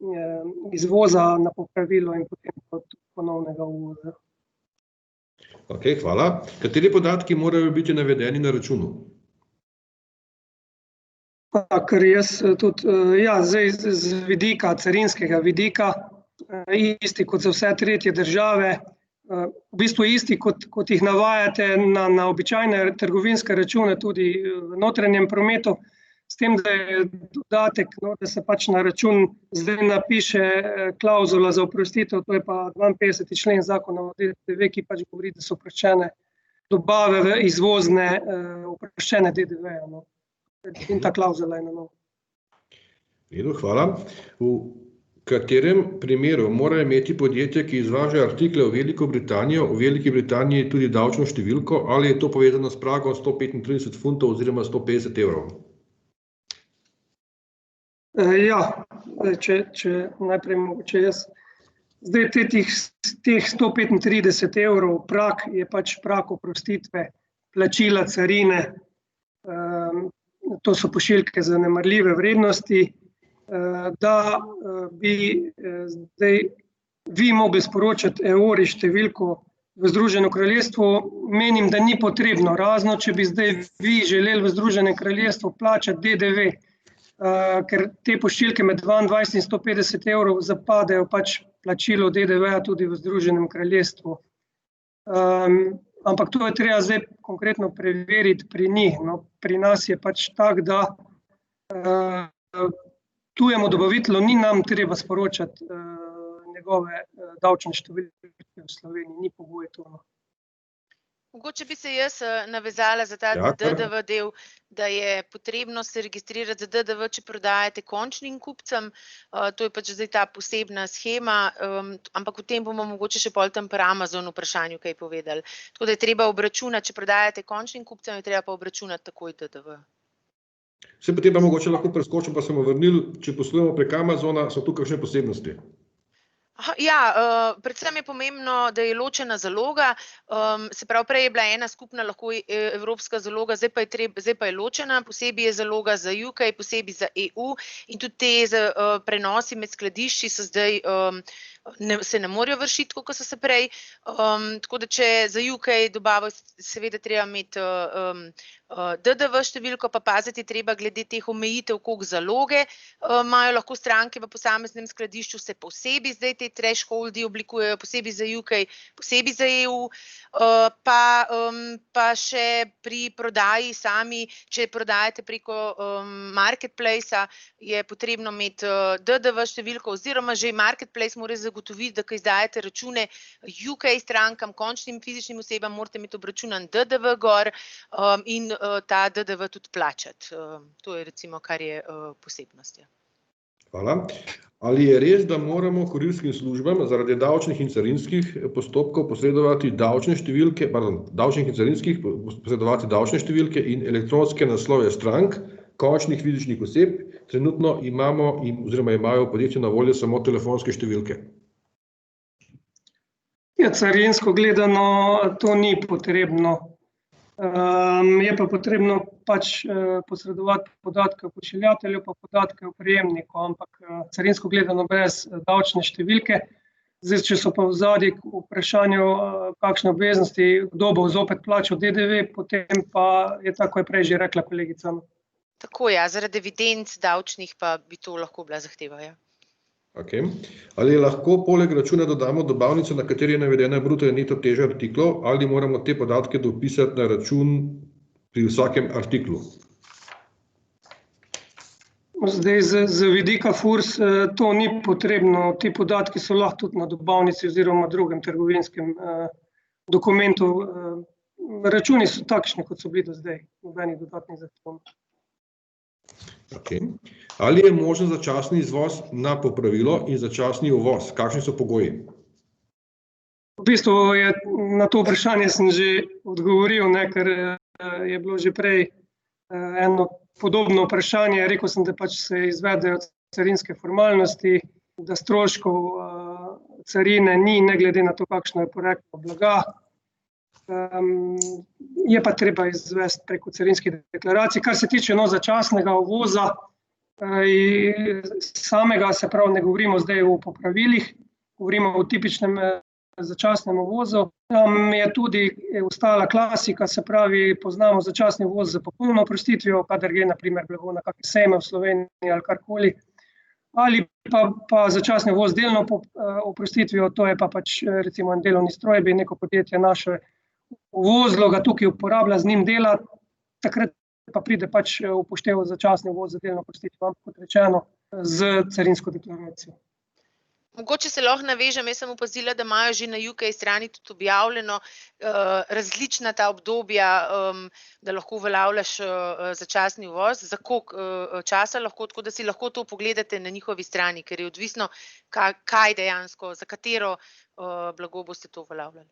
izvoza na popravilo in potem ponovnega uvoza. Ok, hvala. Kateri podatki morajo biti navedeni na računu? Ker jaz tudi, zdaj z vidika, carinskega vidika, isti kot za vse tretje države, v bistvu isti, kot jih navajate na običajne trgovinske račune, tudi v notranjem prometu, s tem, da je dodatek, da se pač na račun zdaj napiše klauzula za oprostitev, to je pa 52. člen zakona o DDV, ki pač govori, da so oproščene dobave v izvozne oproščene DDV-ja. In ta klauzula je na novo. Hvala. V katerem primeru mora imeti podjetje, ki izvaža artikle v Veliko Britanijo, v Veliki Britaniji tudi davčno številko, ali je to povezano s pragom 135 funtov oziroma 150 evrov? Ja, če najprej mogoče jaz. Zdaj teh 135 evrov prag je pač prag oprostitve plačila carine. To so pošiljke zanemarljive vrednosti, da bi zdaj vi mogli sporočati EURI številko v Združeno kraljestvo, menim, da ni potrebno, razno, če bi zdaj vi želeli v Združenem kraljestvu plačati DDV, ker te pošiljke med 22 in 150 evrov zapadejo pač plačilo DDV-ja tudi v Združenem kraljestvu. Ampak to je treba zdaj konkretno preveriti pri njih. No, pri nas je pač tak, da tujemu dobavitelju ni nam treba sporočati njegove davčne številke v Sloveniji, ni pogoj to. Mogoče bi se jaz navezala za ta DDV del, da je potrebno se registrirati za DDV, če prodajate končnim kupcem. To je pač zdaj ta posebna shema, ampak o tem bomo mogoče še pol tam pri Amazonu vprašanju kaj povedali. Tako da je treba obračunati, če prodajate končnim kupcem, je treba pa obračunati takoj DDV. Se potem pa mogoče lahko preskočim, pa smo vrnili, če poslujemo prek Amazona, so tu kakšne posebnosti? Ja, predvsem je pomembno, da je ločena zaloga, se pravi, prej je bila ena skupna lahko evropska zaloga, zdaj pa je ločena, posebej je zaloga za UK, posebej za EU in tudi te prenosi med skladišči so zdaj se ne morejo vršiti, kot so se prej, tako da če za UK dobavo seveda treba imeti DDV številko, pa paziti treba glede teh omejitev, koliko zaloge imajo lahko stranke v posameznem skladišču, se posebej zdaj te thresholdi oblikujejo, posebej za UK, posebej za EU, pa še pri prodaji sami, če prodajate preko marketplacea, je potrebno imeti DDV številko oziroma že marketplace mora zagotoviti, da ko izdajate račune UK strankam, končnim fizičnim osebam, morate imeti obračunan DDV gor in ta DDV tudi plačati. To je recimo, kar je posebnost. Hvala. Ali je res, da moramo kurirskim službam zaradi davčnih in carinskih postopkov posredovati davčne številke, davčnih in carinskih posredovati davčne številke in elektronske naslove strank, končnih fizičnih oseb? Trenutno imamo oziroma imajo podjetje na voljo samo telefonske številke. Ja, carinsko gledano to ni potrebno. Je pa potrebno pač posredovati podatke o pošiljatelju, pa podatke o prejemniku, ampak carinsko gledano brez davčne številke. Zdaj, če so pa v zadnji vprašanju kakšne obveznosti, kdo bo zopet plačal DDV, potem pa je tako, je prej že rekla kolegica. Tako, ja, zaradi evidenc davčnih pa bi to lahko bila zahteva, ja. Okay. Ali lahko poleg računa dodamo dobavnico, na kateri je navedena bruto in neto teža artiklov, ali moramo te podatke dopisati na račun pri vsakem artiklu? Zdaj, z vidika FURS to ni potrebno. Ti podatki so lahko tudi na dobavnici oziroma drugem trgovinskem dokumentu. Računi so takšni, kot so bili do zdaj, nobenih dodatnih zahtevov. Okay. Ali je možen začasni izvoz na popravilo in začasni uvoz? Kakšni so pogoji? V bistvu je na to vprašanje sem že odgovoril, ker je bilo že prej eno podobno vprašanje. Rekel sem, da pač se izvedejo carinske formalnosti, da stroškov carine ni, ne glede na to, kakšno je poreklo blaga. Je pa treba izvesti preko carinskih deklaracij. Kar se tiče začasnega uvoza, samega, se pravi, ne govorimo zdaj o popravilih, govorimo o tipičnem začasnem uvozu. Tam je tudi ostala klasika, se pravi, poznamo začasni uvoz z popolno oprostitvijo, kadar gre na primer blago na kakšne sejme v Sloveniji ali karkoli, ali pa začasni uvoz delno oprostitvijo, to je pa pač recimo en delovni stroj, bi neko podjetje naše uvozilo, ga tukaj uporablja, z njim dela, takrat pa pride pač upoštevo začasni uvoz za delno oprostitvijo, kot rečeno, z carinsko deklaracijo. Mogoče se lahko navežem, jaz sem opazila, da imajo že na UK strani tudi objavljeno različna ta obdobja, da lahko uveljavljaš začasni uvoz, za koliko časa lahko, tako da si lahko to pogledate na njihovi strani, ker je odvisno, kaj dejansko, za katero blago boste to uveljavljali.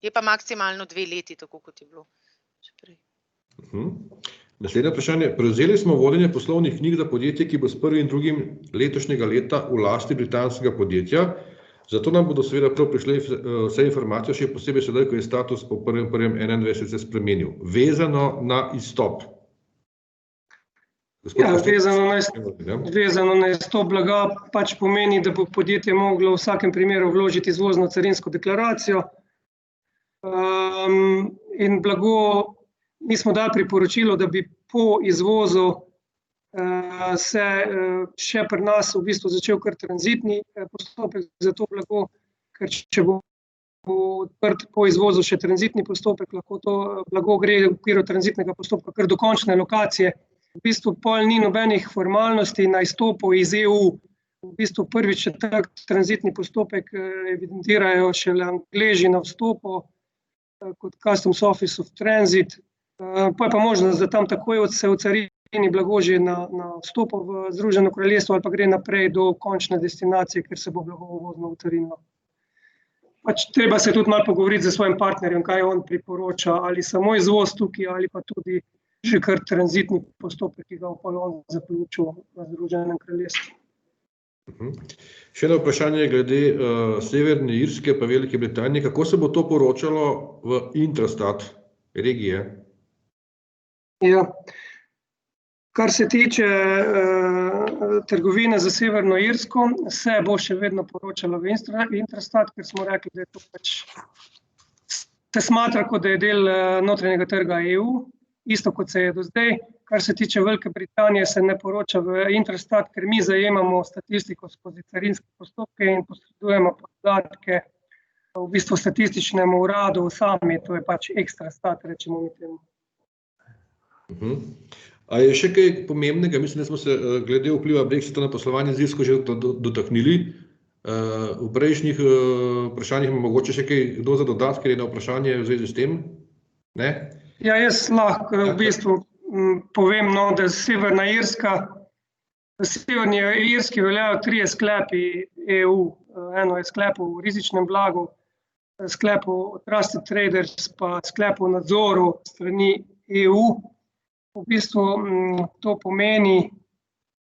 Je pa maksimalno 2 leti, tako kot je bilo še prej. Naslednje vprašanje. Prevzeli smo vodenje poslovnih knjig za podjetje, ki bo s 1. in 2. letošnjega leta v lasti britanskega podjetja. Zato nam bodo seveda prav prišle vse informacije, še posebej sedaj, ko je status po 1.1.21 se spremenil. Vezano na izstop. Vezano na izstop blaga pač pomeni, da bo podjetje moglo v vsakem primeru vložiti izvozno carinsko deklaracijo. In blago, mi smo dali priporočilo, da bi po izvozu se še pri nas v bistvu začel kar tranzitni postopek za to blago, ker če bo odprt po izvozu še tranzitni postopek, lahko to blago gre v okviru tranzitnega postopka kar do končne lokacije. V bistvu pol ni nobenih formalnosti na izstopu iz EU. V bistvu prvič tak tranzitni postopek evidentirajo šele Angleži na vstopu kot Customs Office of Transit. Pa je pa možnost, da tam takoj se ocarini blago že na vstopu v Združeno kraljestvo ali pa gre naprej do končne destinacije, ker se bo blago uvozno ocarinilo. Pač treba se tudi malo pogovoriti z svojim partnerjem, kaj on priporoča, ali samo izvoz tukaj ali pa tudi že kar tranzitni postopek, ki ga on zaključil v Združenem kraljestvu. Še eno vprašanje glede Severne Irske pa Velike Britanije. Kako se bo to poročalo v Intrastat regije? Ja. Kar se tiče trgovine za Severno Irsko, se bo še vedno poročalo v Intrastat, ker smo rekli, da je to pač se smatra, kot da je del notranjega trga EU, isto kot se je do zdaj. Kar se tiče Velike Britanije, se ne poroča v Intrastat, ker mi zajemamo statistiko skozi carinske postopke in posredujemo podatke v bistvu statističnemu uradu sami, to je pač Ekstrastat, rečemo mi temu. A je še kaj pomembnega? Mislim, da smo se glede vpliva Brexita na poslovanje z Irsko že dotaknili. V prejšnjih vprašanjih ima mogoče še kaj kdo za dodati, ker je na vprašanje v zvezi s tem? Ne? Ja, jaz lahko v bistvu povem, da Severna Irska, v Severni Irski veljajo 3 sklepi EU. Eno je sklep o rizičnem blagu, sklep o Trusted Traders, pa sklep o nadzoru strani EU. V bistvu to pomeni,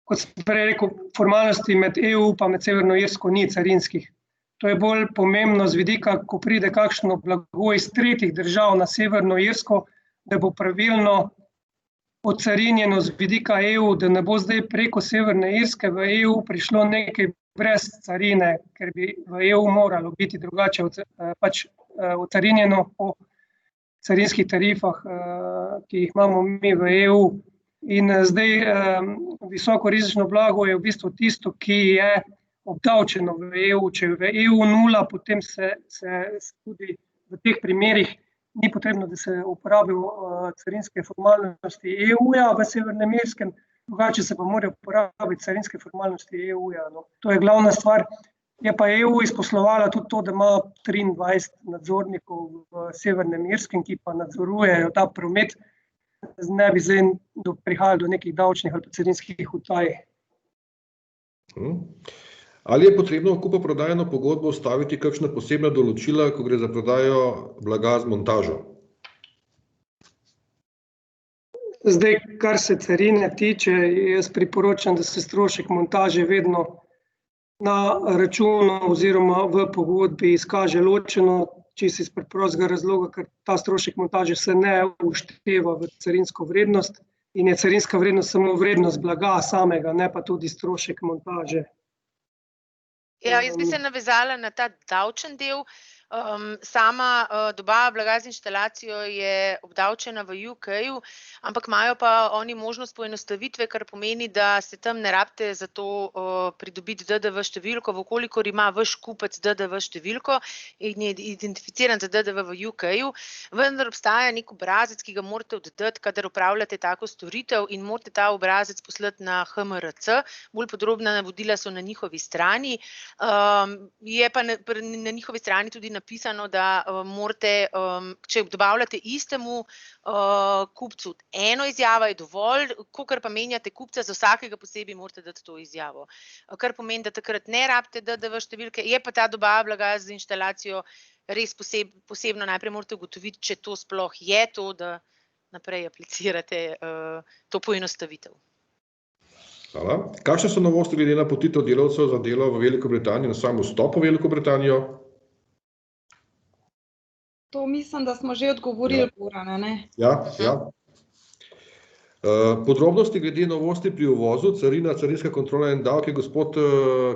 kot sem prej rekel, formalnosti med EU pa med Severno Irsko ni carinskih. To je bolj pomembno z vidika, ko pride kakšno blago iz tretjih držav na Severno Irsko, da bo pravilno ocarinjeno z vidika EU, da ne bo zdaj preko Severne Irske v EU prišlo nekaj brez carine, ker bi v EU moralo biti drugače pač ocarinjeno po carinskih tarifah, ki jih imamo mi v EU. In zdaj visoko rizično blago je v bistvu tisto, ki je obdavčeno v EU. Če je v EU 0, potem se tudi v teh primerih ni potrebno, da se uporabijo carinske formalnosti EU-ja v Severnem Irskem, drugače se pa morajo uporabiti carinske formalnosti EU-ja. No. To je glavna stvar. Je pa EU izposlovala tudi to, da ima 23 nadzornikov v Severnem Irskem, ki pa nadzorujejo ta promet, ne bi zdaj prihajalo do nekih davčnih ali carinskih utaj. Ali je potrebno v kupoprodajno pogodbo vstaviti kakšna posebna določila, ko gre za prodajo blaga z montažo? Zdaj, kar se carine tiče, jaz priporočam, da se strošek montaže vedno na računu oziroma v pogodbi izkaže ločeno, čisto iz preprostega razloga, ker ta strošek montaže se ne ušteva v carinsko vrednost in je carinska vrednost samo vrednost blaga samega, ne pa tudi strošek montaže. Ja, jaz bi se navezala na ta davčen del. Sama dobava blaga z inštalacijo je obdavčena v UK-ju, ampak imajo pa oni možnost poenostavitve, kar pomeni, da se tam ne rabite za to pridobiti DDV številko, vkolikor ima vaš kupec DDV številko in je identificiran za DDV v UK-ju, vendar obstaja nek obrazec, ki ga morate oddati, kadar upravljate tako storitev in morate ta obrazec poslati na HMRC. Bolj podrobna navodila so na njihovi strani. Je pa na njihovi strani tudi napisano, da morate, če dobavljate istemu kupcu eno izjavo, je dovolj, kakor pa menjate kupca, za vsakega posebej morate dati to izjavo. Kar pomeni, da takrat ne rabite DDV številke, je pa ta dobava blaga z inštalacijo res posebno. Najprej morate ugotoviti, če to sploh je to, da naprej aplicirate to poenostavitev. Hvala. Kakšne so novosti glede napotitev delavcev za delo v Veliko Britanijo na sam vstop v Veliko Britanijo? To mislim, da smo že odgovorili, Gorane, ne? Ja. Podrobnosti glede novosti pri uvozu, carina, carinska kontrola in davki. Gospod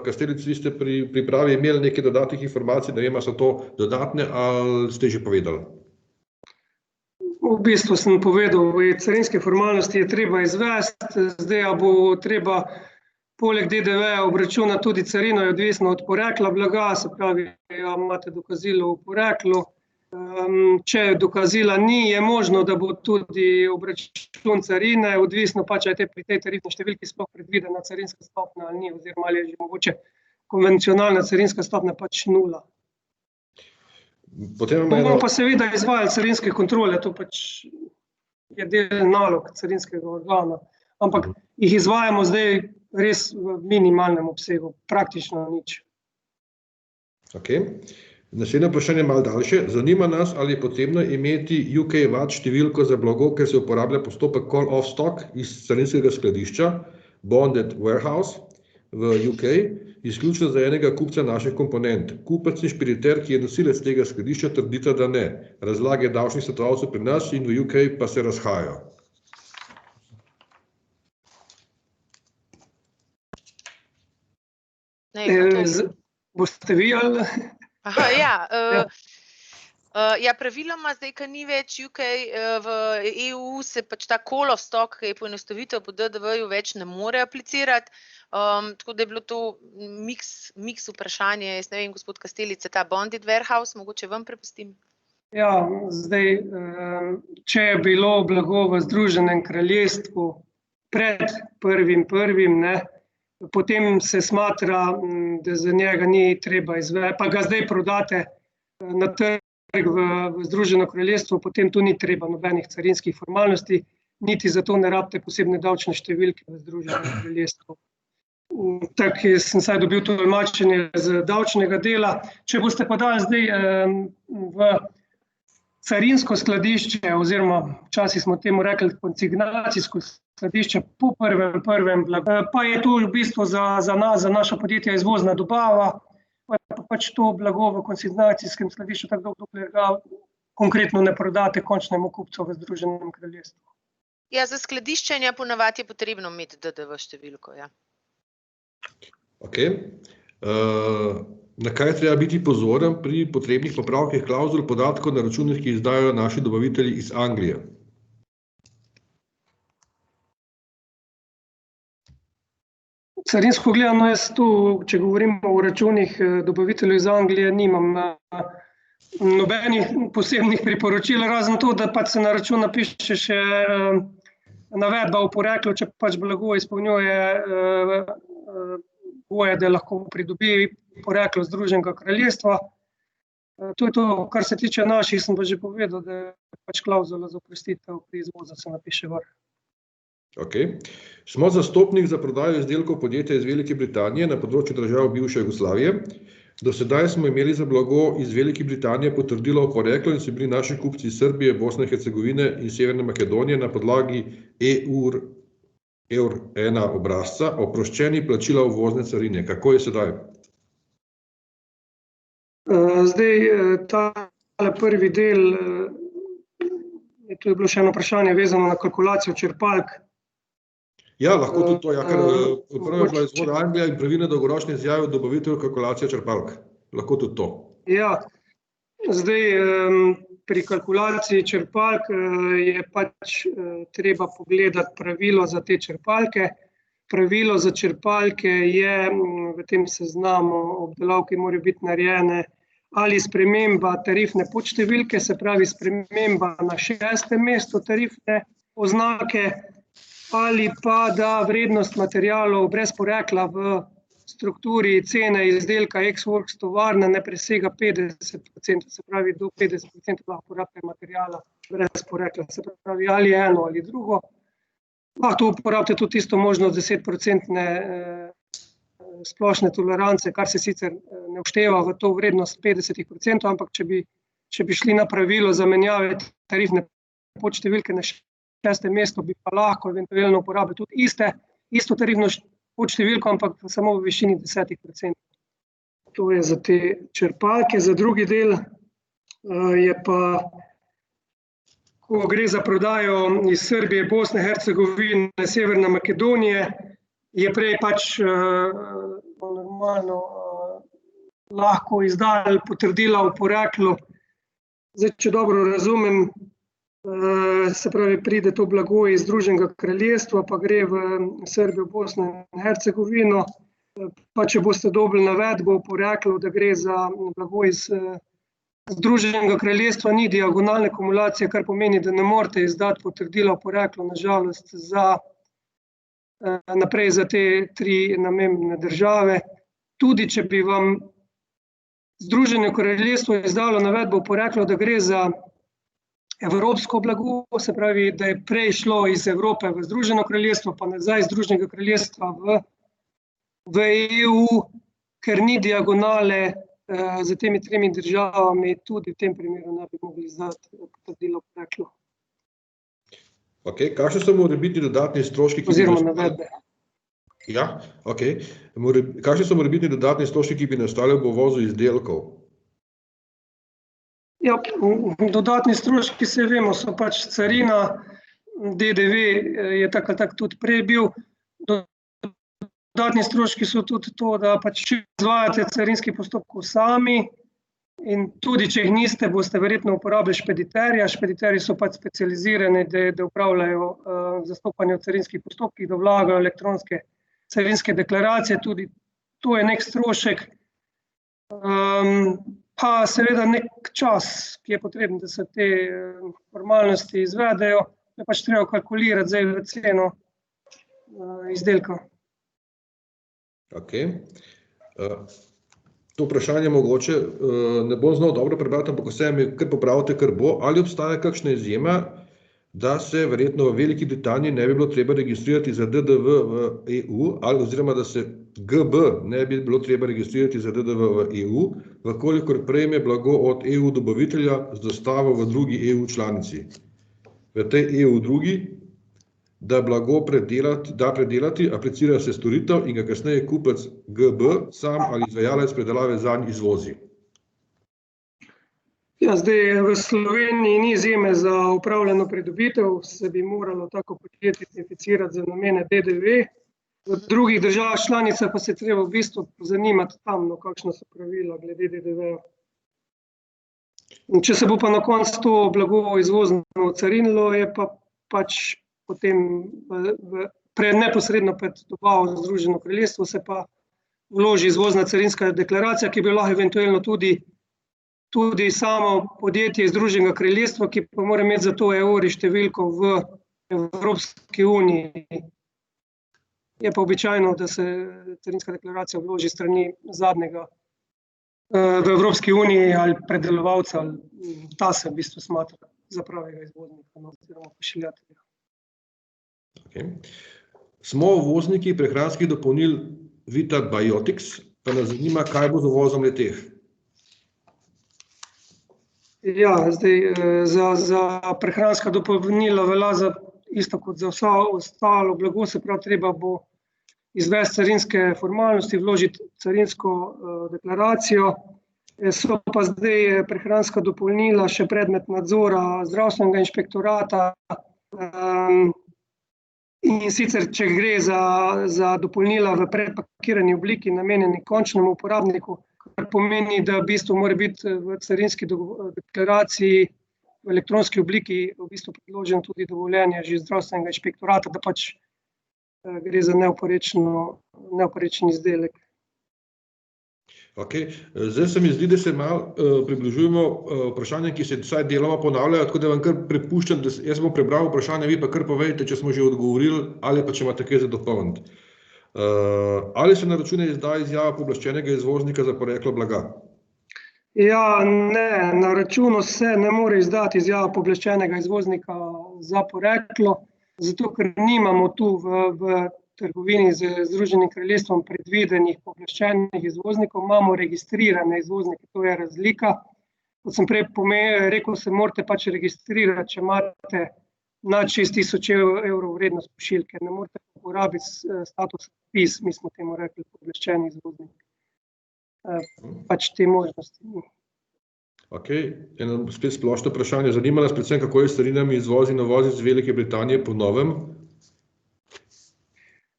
Kastelic, vi ste pri pripravi imeli nekaj dodatnih informacij, ne vem, so to dodatne ali ste že povedali? V bistvu sem povedal, carinske formalnosti je treba izvesti, zdaj bo treba poleg DDV obračunati tudi carino, je odvisno od porekla blaga, se pravi, imate dokazilo o poreklu. Če dokazila ni, je možno, da bo tudi obračun carine, odvisno pa, če je pri tej tarifni številki sploh predvidena carinska stopnja ali ni, oziroma ali je že mogoče konvencionalna carinska stopnja pač 0. Bomo pa seveda izvajali carinske kontrole, to pač je del nalog carinskega organa, ampak jih izvajamo zdaj res v minimalnem obsegu, praktično nič. Okay. Naslednje vprašanje je malo daljše. Zanima nas, ali je potrebno imeti UK VAT številko za blago, ker se uporablja postopek call off stock iz carinskega skladišča, bonded warehouse v UK, izključno za enega kupca naših komponent. Kupec in špediter, ki je nosilec tega skladišča, trdita, da ne. Razlage davčnih svetovalcev pri nas in v UK pa se razhajajo. Boste vi ali? Praviloma zdaj, ko ni več UK v EU, se pač ta call off stock, ki je poenostavitev po DDV-ju, več ne more aplicirati. Tako da je bilo to miks vprašanje. Jaz ne vem, gospod Kastelic, ta bonded warehouse, mogoče vam prepustim. Ja, zdaj, če je bilo blago v Združenem kraljestvu pred 1.1., ne, potem se smatra, da za njega ni treba izvesti, pa ga zdaj prodate na trg v Združeno kraljestvo, potem tu ni treba nobenih carinskih formalnosti, niti zato ne rabite posebne davčne številke v Združenem kraljestvu. Tako sem saj dobil tolmačenje z davčnega dela. Če boste pa dali zdaj v carinsko skladišče, oziroma včasih smo temu rekli konsignacijsko skladišče po 1.1. Pa je to v bistvu za nas, za naša podjetja izvozna dobava, pa pač to blago v konsignacijskem skladišču tako dolgo, dokler ga konkretno ne prodate končnemu kupcu v Združenem kraljestvu. Ja, za skladiščenje ponavadi je potrebno imeti DDV številko, ja. Okay. Na kaj treba biti pozoren pri potrebnih popravkih klavzul podatkov na računih, ki izdajo naši dobavitelji iz Anglije? Carinsko gledano, jaz tu, če govorimo o računih dobaviteljev iz Anglije, nimam nobenih posebnih priporočil, razen to, da pač se na račun napiše še navedba o poreklu, če pač blago izpolnjuje pogoje, da lahko pridobi poreklo Združenega kraljestva. To je to, kar se tiče naših, sem pa že povedal, da je pač klavzula za oprostitev pri izvozu se napiše gor. Ok. Smo zastopnik za prodajo izdelkov podjetja iz Velike Britanije na področju držav bivše Jugoslavije. Do sedaj smo imeli za blago iz Velike Britanije potrdilo o poreklu in so bili naši kupci iz Srbije, Bosne in Hercegovine in Severne Makedonije na podlagi EUR1 obrazca oproščeni plačila uvozne carine. Kako je sedaj? Zdaj, ta prvi del, to je bilo še eno vprašanje vezano na kalkulacijo črpalk. Ja, lahko tudi to, ker prvo je bila izvoda Anglija in pravilne dolgoročne izjave od dobaviteljev kalkulacije črpalk. Lahko tudi to. Ja, zdaj pri kalkulaciji črpalk je pač treba pogledati pravilo za te črpalke. Pravilo za črpalke je v tem seznamu obdelav, ki morajo biti narejene, ali sprememba tarifne podštevilke, se pravi sprememba na 6. mestu tarifne oznake, ali pa da vrednost materialov brez porekla v strukturi cene izdelka ex-works tovarna ne presega 50%, se pravi do 50% lahko porabe materiala brez porekla, se pravi ali eno ali drugo. Lahko uporabite tudi tisto možnost 10% splošne tolerance, kar se sicer ne všteva v to vrednost 50%, ampak če bi šli na pravilo zamenjave tarifne podštevilke na 6. mestu, bi pa lahko eventualno uporabili tudi isto tarifno podštevilko, ampak samo v višini 10%. To je za te črpalke. Za drugi del je pa, ko gre za prodajo iz Srbije, Bosne, Hercegovine, Severne Makedonije, je prej pač normalno lahko izdali potrdila o poreklu. Zdaj, če dobro razumem, se pravi, pride to blago iz Združenega kraljestva, pa gre v Srbijo, Bosno in Hercegovino, pa če boste dobili navedbo o poreklu, da gre za blago iz Združenega kraljestva, ni diagonalne kumulacije, kar pomeni, da ne morete izdati potrdila o poreklu, nažalost, naprej za te 3 namembne države. Tudi če bi vam Združeno kraljestvo izdalo navedbo o poreklu, da gre za evropsko blago, se pravi, da je prej šlo iz Evrope v Združeno kraljestvo, pa nazaj iz Združenega kraljestva v EU, ker ni diagonale za temi 3 državami, tudi v tem primeru ne bi mogli izdati potrdilo o poreklu. Ok, kakšni so morebitni dodatni stroški, oziroma navedbe? Ja, ok. Kakšni so morebitni dodatni stroški, ki bi nastali ob uvozu izdelkov? Ja, dodatni stroški, se vemo, so pač carina, DDV je tako ali tako tudi prej bil. Dodatni stroški so tudi to, da pač izvajate carinski postopkov sami in tudi, če jih niste, boste verjetno uporabili špediterja. Špediterji so pač specializirani, da upravljajo zastopanje v carinskih postopkih, da vlagajo elektronske carinske deklaracije, tudi to je nek strošek. Pa seveda nek čas, ki je potreben, da se te formalnosti izvedejo, je pač treba kalkulirati zdaj v ceno izdelka. Ok. To vprašanje mogoče ne bom znal dobro prebrati, ampak vse mi kar popravite, kar bo. Ali obstaja kakšna izjema, da se verjetno v Veliki Britaniji ne bi bilo treba registrirati za DDV v EU, ali oziroma da se GB ne bi bilo treba registrirati za DDV v EU, vkolikor prejme blago od EU dobavitelja z dostavo v drugi EU članici. V tej EU drugi, da blago predelati, aplicira se storitev in ga kasneje kupec GB sam ali izvajalec predelave zanj izvozi. Ja, zdaj v Sloveniji ni izjeme za upravljeno pridobitev, se bi moralo tako podjetje identificirati za namene DDV. V drugih državah članicah pa se treba v bistvu zanimati tam, kakšna so pravila glede DDV. Če se bo pa na koncu to blago izvozno ocarinilo, je pa pač potem v neposredno pred dobavo za Združeno kraljestvo se pa vloži izvozna carinska deklaracija, ki bi lahko eventualno tudi samo podjetje iz Združenega kraljestva, ki pa mora imeti za to evri številko v Evropski uniji. Je pa običajno, da se carinska deklaracija vloži strani zadnjega v Evropski uniji ali predelovalca, ta se v bistvu smatra za pravega izvoznika oziroma pošiljatelja. Okay. Smo uvozniki prehranskih dopolnil Vita Biotics, pa nas zanima, kaj bo z uvozom le-teh. Ja, zdaj za prehranska dopolnila velja isto kot za vsa ostalo blago, se pravi, treba bo izvesti carinske formalnosti, vložiti carinsko deklaracijo. So pa zdaj prehranska dopolnila še predmet nadzora zdravstvenega inšpektorata, in sicer, če gre za dopolnila v predpakirani obliki namenjeni končnemu uporabniku, kar pomeni, da v bistvu mora biti v carinski deklaraciji v elektronski obliki v bistvu predloženo tudi dovoljenje že zdravstvenega inšpektorata, da pač gre za neoporečen izdelek. Okay. Zdaj se mi zdi, da se malo približujemo vprašanjem, ki se vsaj deloma ponavljajo, tako da vam kar prepuščam, jaz bom prebral vprašanje, vi pa kar povejte, če smo že odgovorili, ali pa če imate kaj za dopolniti. Ali se na račune izda izjava pooblaščenega izvoznika za poreklo blaga? Ja, ne, na računu se ne more izdati izjava pooblaščenega izvoznika za poreklo, zato ker nimamo tu v trgovini z Združenim kraljestvom predvidenih pooblaščenih izvoznikov, imamo registrirane izvoznike, to je razlika. Kot sem prej rekel, se morate pač registrirati, če imate nad 6.000 evrov vrednost pošiljke, ne morate uporabiti status PIS, mi smo temu rekli pooblaščeni izvoznik. Pač te možnosti ni. Ok, eno spet splošno vprašanje. Zanima nas predvsem, kako je s carinami izvoz in uvoz iz Velike Britanije po novem?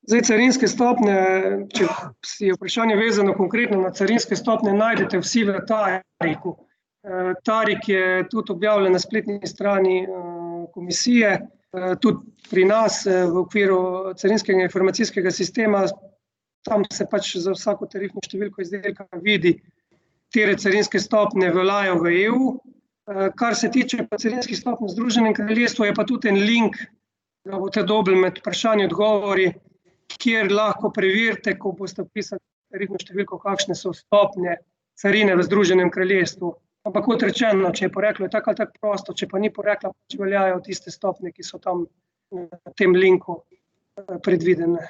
Zdaj, carinske stopnje, če si je vprašanje vezano konkretno na carinske stopnje, najdete vsi v Tariku. Tarik je tudi objavljen na spletni strani komisije, tudi pri nas v okviru carinskega informacijskega sistema, tam se pač za vsako tarifno številko izdelka vidi, katere carinske stopnje veljajo v EU. Kar se tiče pa carinskih stopnj v Združenem kraljestvu, je pa tudi en link, da boste dobili med vprašanji odgovori, kjer lahko preverite, ko boste vpisali tarifno številko, kakšne so stopnje carine v Združenem kraljestvu. Ampak kot rečeno, če je poreklo, je tako ali tako prosto, če pa ni porekla, pač veljajo tiste stopnje, ki so tam na tem linku predvidene.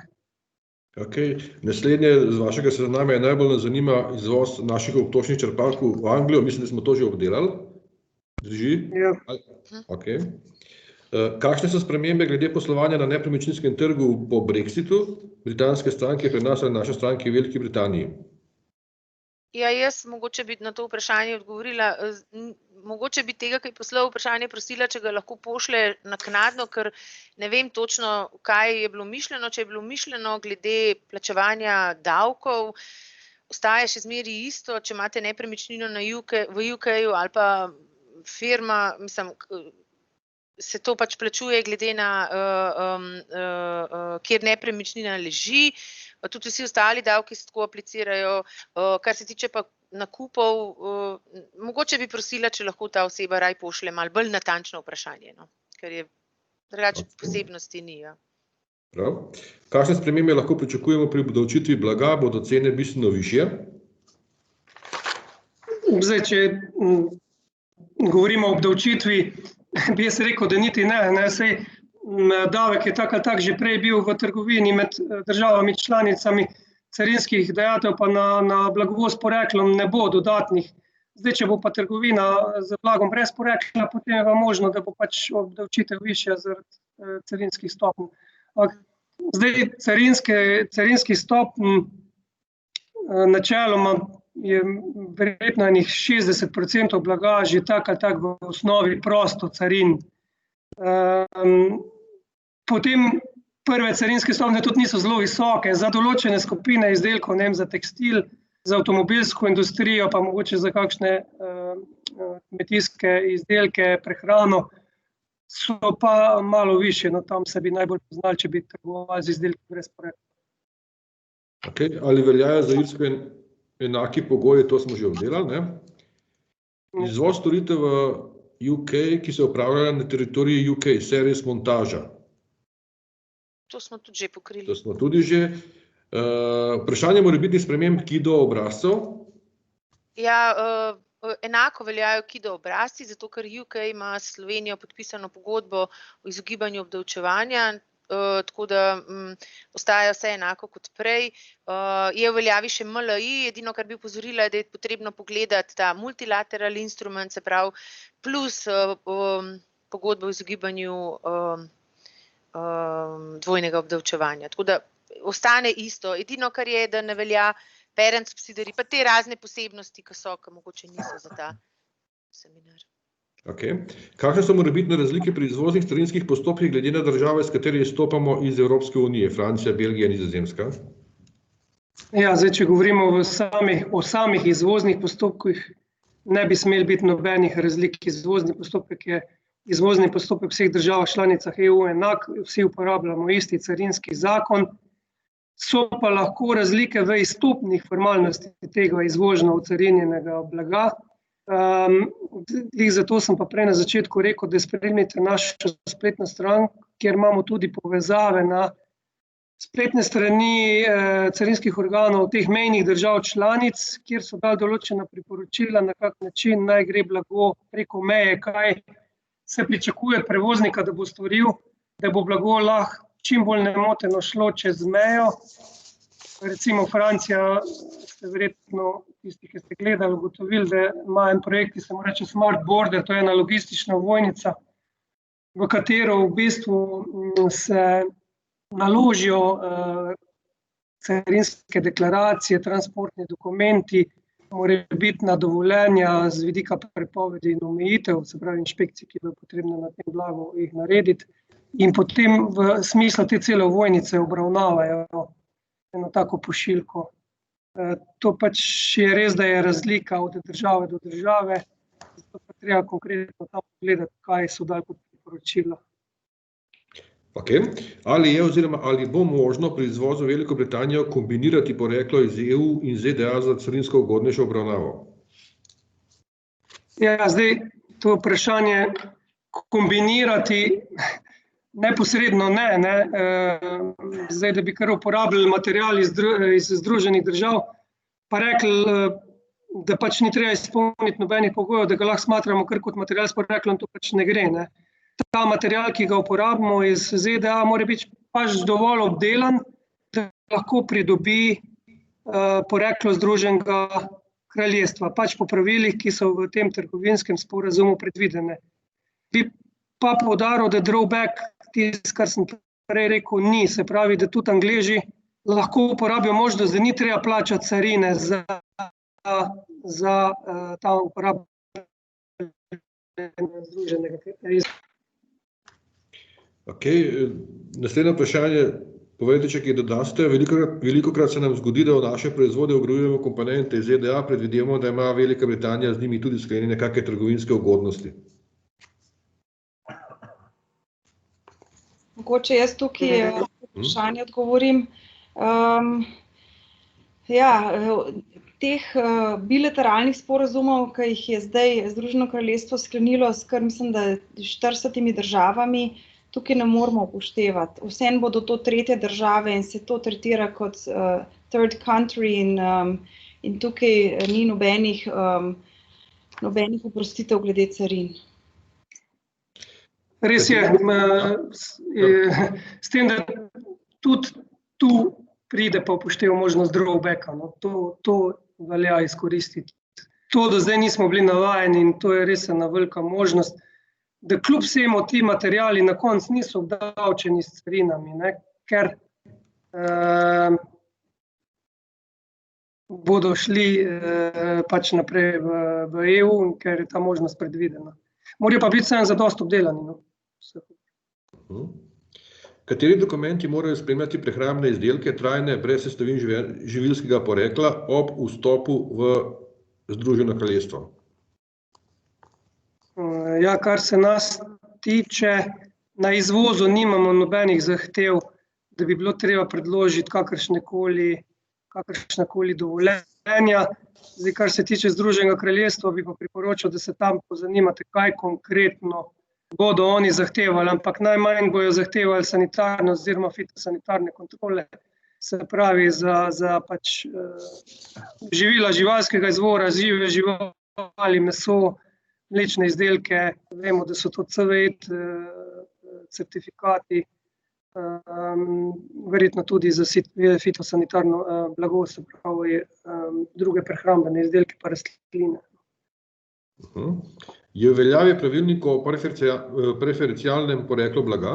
Ok, naslednje z vašega seznama je najbolj nas zanima izvoz naših obtočnih črpalk v Anglijo, mislim, da smo to že obdelali. Drži? Ja. Ok. Kakšne so spremembe glede poslovanja na nepremičninskem trgu po Brexitu, britanske stranke pri nas ali naše stranke v Veliki Britaniji? Ja, jaz mogoče bi na to vprašanje odgovorila. Mogoče bi tega, ki je poslal vprašanje, prosila, če ga lahko pošlje naknadno, ker ne vem točno, kaj je bilo mišljeno. Če je bilo mišljeno glede plačevanja davkov, ostaja še zmeraj isto, če imate nepremičnino v UK-ju ali pa firma, mislim, se to pač plačuje glede na, kjer nepremičnina leži, tudi vsi ostali davki se tako aplicirajo. Kar se tiče pa nakupov, mogoče bi prosila, če lahko ta oseba raj pošlje malo bolj natančno vprašanje, no? Ker je drugače posebnosti ni. Ja. Prav. Kakšne spremembe lahko pričakujemo pri obdavčitvi blaga, bodo cene bistveno višje? Zdaj, če govorimo o obdavčitvi, bi jaz rekel, da niti ne. Saj davek je tak ali tak že prej bil v trgovini med državami članicami, carinskih dajatev pa na blago s poreklom ne bo dodatnih. Zdaj, če bo pa trgovina z blagom brez porekla, potem je pa možno, da bo pač obdavčitev višja zaradi carinskih stopenj. Zdaj, carinski stopenj načeloma je verjetno enih 60% blaga že tak ali tak v osnovi prosto carin. Potem prve carinske stopnje tudi niso zelo visoke, za določene skupine izdelkov, ne vem, za tekstil, za avtomobilsko industrijo, pa mogoče za kakšne kmetijske izdelke, prehrano, so pa malo više, no tam se bi najbolj poznali, če bi trgovali z izdelki brez porekla. Okay. Ali veljajo za Irsko enaki pogoji, to smo že obdelali, ne? Izvoz storitev v UK, ki se upravljajo na teritoriji UK, servis montaža. To smo tudi že pokrili. To smo tudi že. Vprašanje morebitnih sprememb KIDO obrazcev. Ja, enako veljajo KIDO obrazci, zato ker UK ima s Slovenijo podpisano pogodbo o izogibanju obdavčevanja, tako da ostaja vse enako kot prej. Je v veljavi še MLI, edino, kar bi opozorila, da je potrebno pogledati ta multilateral instrument, se pravi, plus pogodbo o izogibanju dvojnega obdavčevanja. Tako da ostane isto. Edino, kar je, da ne velja parent subsidiary, pa te razne posebnosti, ki mogoče niso za ta seminar. Okay. Kakšne so morebitne razlike pri izvoznih carinskih postopkih glede na države, s kateri izstopamo iz Evropske unije, Francija, Belgija, Nizozemska? Ja, zdaj, če govorimo o samih izvoznih postopkih, ne bi smeli biti nobenih razlik. Izvozni postopek vseh državah članicah EU enak, vsi uporabljamo isti carinski zakon, so pa lahko razlike v izstopnih formalnosti tega izvožno ocarinjenega blaga. Zato sem pa prej na začetku rekel, da spremljate našo spletno stran, kjer imamo tudi povezave na spletne strani carinskih organov teh mejnih držav članic, kjer so dali določena priporočila, na kak način naj gre blago preko meje, kaj se pričakuje od prevoznika, da bo storil, da bo blago lahko čim bolj nemoteno šlo čez mejo. Recimo Francija, ste verjetno tisti, ki ste gledali, ugotovili, da ima en projekt, ki se mu reče Smart Border, to je ena logistična ovojnica, v katero v bistvu se naložijo carinske deklaracije, transportni dokumenti, morebitna dovoljenja z vidika prepovedi in omejitev, se pravi inšpekcij, ki bo potrebno na tem blagu jih narediti, in potem v smislu te cele ovojnice obravnavajo eno tako pošiljko. To pač je res, da je razlika od države do države, zato pa treba konkretno tam pogledati, kaj so dali kot priporočila. Okay. Ali je oziroma ali bo možno pri izvozu v Veliko Britanijo kombinirati poreklo iz EU in ZDA za carinsko ugodnejšo obravnavo? Ja, zdaj to vprašanje kombinirati neposredno ne. Zdaj, da bi kar uporabljali material iz Združenih držav, pa rekli, da pač ni treba izpolniti nobenih pogojev, da ga lahko smatramo kar kot material s poreklom, to pač ne gre. Ne. Ta material, ki ga uporabimo iz ZDA, mora biti pač dovolj obdelan, da lahko pridobi poreklo Združenega kraljestva, pač po pravilih, ki so v tem trgovinskem sporazumu predvidene. Bi pa poudaril, da drawback, tisto, kar sem prej rekel, ni, se pravi, da tudi Angleži lahko uporabijo možnost, da ni treba plačati carine za ta uporabo Združenega kraljestva. Okay. Naslednje vprašanje, povejte, če kaj dodaste. Velikokrat se nam zgodi, da v naše proizvode vgrajujemo komponente iz ZDA, predvidevamo, da ima Velika Britanija z njimi tudi sklenjene kakšne trgovinske ugodnosti. Mogoče jaz tukaj vprašanje odgovorim. Teh bilateralnih sporazumov, ki jih je zdaj Združeno kraljestvo sklenilo s kar mislim, da 40 državami, tukaj ne moramo upoštevati. Vseeno bodo to tretje države in se to tretira kot third country in tukaj ni nobenih oprostitev glede carin. Res je, s tem, da tudi tu pride pa upoštev možnost drawbacka, no, to velja izkoristiti. To do zdaj nismo bili navajeni in to je res ena velika možnost, da kljub vsemu ti materiali na koncu niso obdavčeni s carinami, ne, ker bodo šli pač naprej v EU, ker je ta možnost predvidena. Morajo pa biti vseeno zadosti obdelani. No. Kateri dokumenti morajo spremljati prehrambne izdelke trajne brez sestavin živilskega porekla ob vstopu v Združeno kraljestvo? Ja, kar se nas tiče, na izvozu nimamo nobenih zahtev, da bi bilo treba predložiti kakršnakoli dovoljenja. Zdaj, kar se tiče Združenega kraljestva, bi pa priporočal, da se tam pozanimate, kaj konkretno bodo oni zahtevali, ampak najmanj bojo zahtevali sanitarne oziroma fitosanitarne kontrole, se pravi za pač živila živalskega izvora, žive živali, meso, mlečne izdelke. Vemo, da so to CVET certifikati, verjetno tudi za fitosanitarno blago, se pravi druge prehrambene izdelke pa rastline. Je v veljavi pravilnik o preferencialnem poreklu blaga?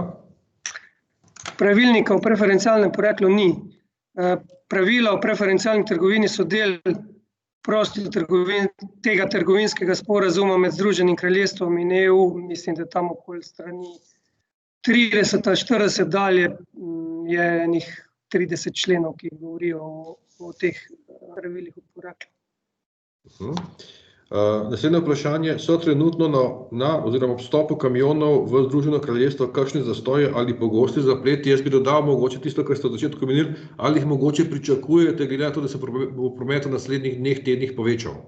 Pravilnika o preferencialnem poreklu ni. Pravila o preferencialni trgovini so del tega trgovinskega sporazuma med Združenim kraljestvom in EU. Mislim, da tam okoli strani 30-40 dalje je enih 30 členov, ki govorijo o teh pravilih o poreklu. Naslednje vprašanje. So trenutno oziroma vstopu kamionov v Združeno kraljestvo kakšne zastoje ali pogosti zapleti? Jaz bi dodal mogoče tisto, kar ste v začetku omenili, ali jih mogoče pričakujete, glede na to, da se bo promet v naslednjih dneh, tednih povečal?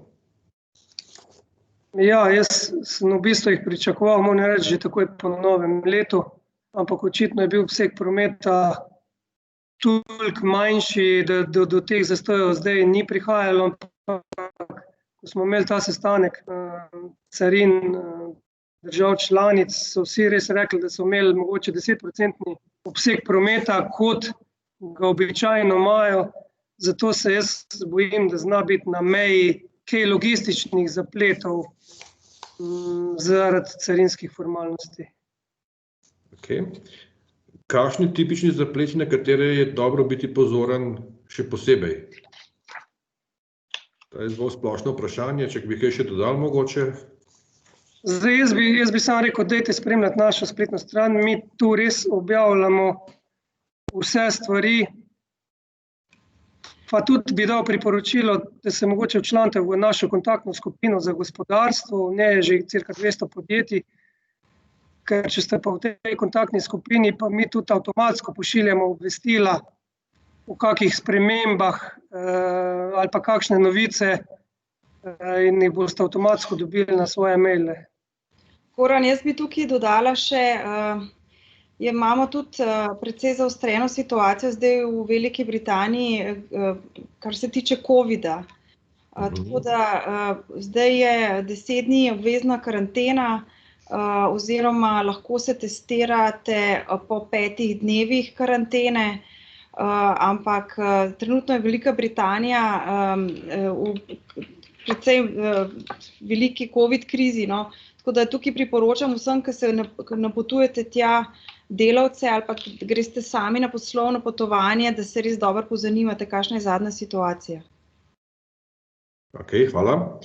Ja, jaz sem v bistvu jih pričakoval, moram reči, že takoj po novem letu, ampak očitno je bil obseg prometa toliko manjši, da do teh zastojev zdaj ni prihajalo, ampak ko smo imeli ta sestanek carin držav članic, so vsi res rekli, da so imeli mogoče 10% obseg prometa, kot ga običajno imajo. Zato se jaz bojim, da zna biti na meji kaj logističnih zapletov zaradi carinskih formalnosti. Okay. Kakšni tipični zapleti, na katere je dobro biti pozoren še posebej? To je zelo splošno vprašanje, če bi kaj še dodal mogoče. Zdaj, jaz bi samo rekel, dajte spremljati našo spletno stran. Mi tu res objavljamo vse stvari, pa tudi bi dal priporočilo, da se mogoče včlanite v našo kontaktno skupino za gospodarstvo, v njej je že cirka 200 podjetij, ker če ste pa v tej kontaktni skupini, pa mi tudi avtomatsko pošiljamo obvestila o kakih spremembah ali pa kakšne novice in jih boste avtomatsko dobili na svoje maile. Goran, jaz bi tukaj dodala še, imamo tudi precej zaostreno situacijo zdaj v Veliki Britaniji, kar se tiče covida. Tako da zdaj je 10 dni obvezna karantena oziroma lahko se testirate po 5 dnevih karantene, ampak trenutno je Velika Britanija v precej veliki covid krizi, no. Tako da tukaj priporočam vsem, ki se napotujete tja, delavce ali pa greste sami na poslovno potovanje, da se res dobro pozanimate, kakšna je zadnja situacija. Ok, hvala.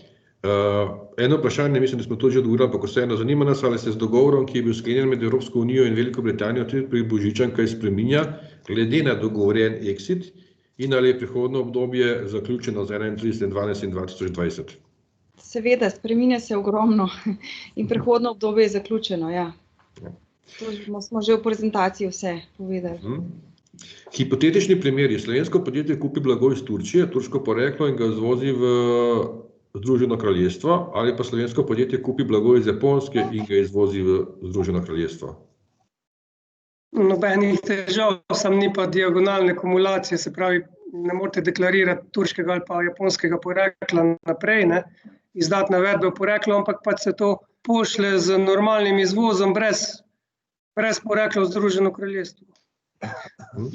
Eno vprašanje, mislim, da smo to že odgovorili, ampak vseeno zanima nas, ali se z dogovorom, ki je bil sklenjen med Evropsko unijo in Veliko Britanijo, tudi pri Božičan kaj spreminja, glede na dogovorjen exit, in ali je prihodno obdobje zaključeno z 31.12.2020? Seveda, spreminja se ogromno in prihodno obdobje je zaključeno, ja. To smo že v prezentaciji vse povedali. Hipotetični primer je, slovensko podjetje kupi blago iz Turčije, turško poreklo in ga izvozi v Združeno kraljestvo, ali pa slovensko podjetje kupi blago iz Japonske in ga izvozi v Združeno kraljestvo? Nobenih težav, samo ni pa diagonalne kumulacije, se pravi, ne morete deklarirati turškega ali pa japonskega porekla naprej, ne, izdati navedbe o poreklu, ampak pač se to pošlje z normalnim izvozom brez porekla v Združeno kraljestvo.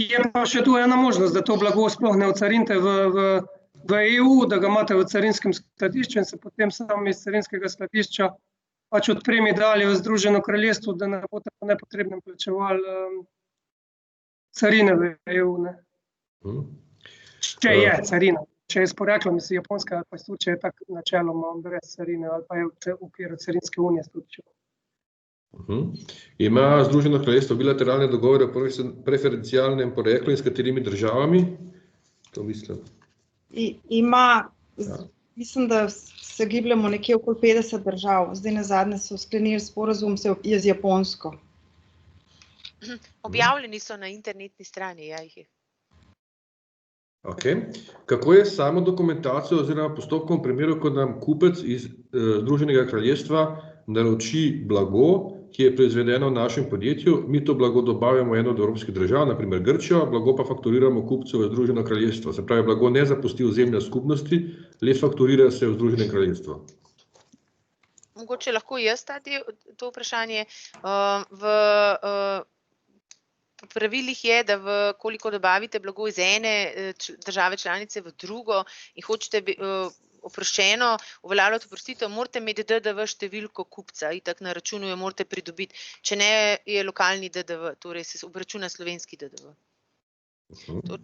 Je pa še tu ena možnost, da to blago sploh ne ocarinite v EU, da ga imate v carinskem skladišču in se potem samo iz carinskega skladišča pač odpremi dalje v Združeno kraljestvo, da ne boste po nepotrebnem plačevali carine v EU. Ne. Če je carina, če je s poreklom iz Japonske ali pa iz Turčije, je tako načeloma brez carine ali pa je v okviru carinske unije s Turčijo. Ima Združeno kraljestvo bilateralne dogovore o preferencialnem poreklu in s katerimi državami? To mislim. Ima Mislim, da se gibljamo nekje okoli 50 držav. Zdaj nazadnje so sklenili sporazum z Japonsko. Objavljeni so na internetni strani, ja, jih je. Okay. Kako je s samo dokumentacijo oziroma postopkom v primeru, ko nam kupec iz Združenega kraljestva naroči blago, ki je proizvedeno v našem podjetju, mi to blago dobavimo eno od evropskih držav, na primer Grčijo, blago pa fakturiramo kupcu v Združeno kraljestvo. Se pravi, blago ne zapusti ozemlja skupnosti, le fakturira se v Združenem kraljestvu. Mogoče lahko jaz to vprašanje. V pravilih je, da koliko dobavite blago iz ene države članice v drugo in hočete oproščeno uveljavljati oprostitev, morate imeti DDV številko kupca, itak na računu jo morate pridobiti, če ne je lokalni DDV, torej se obračuna slovenski DDV.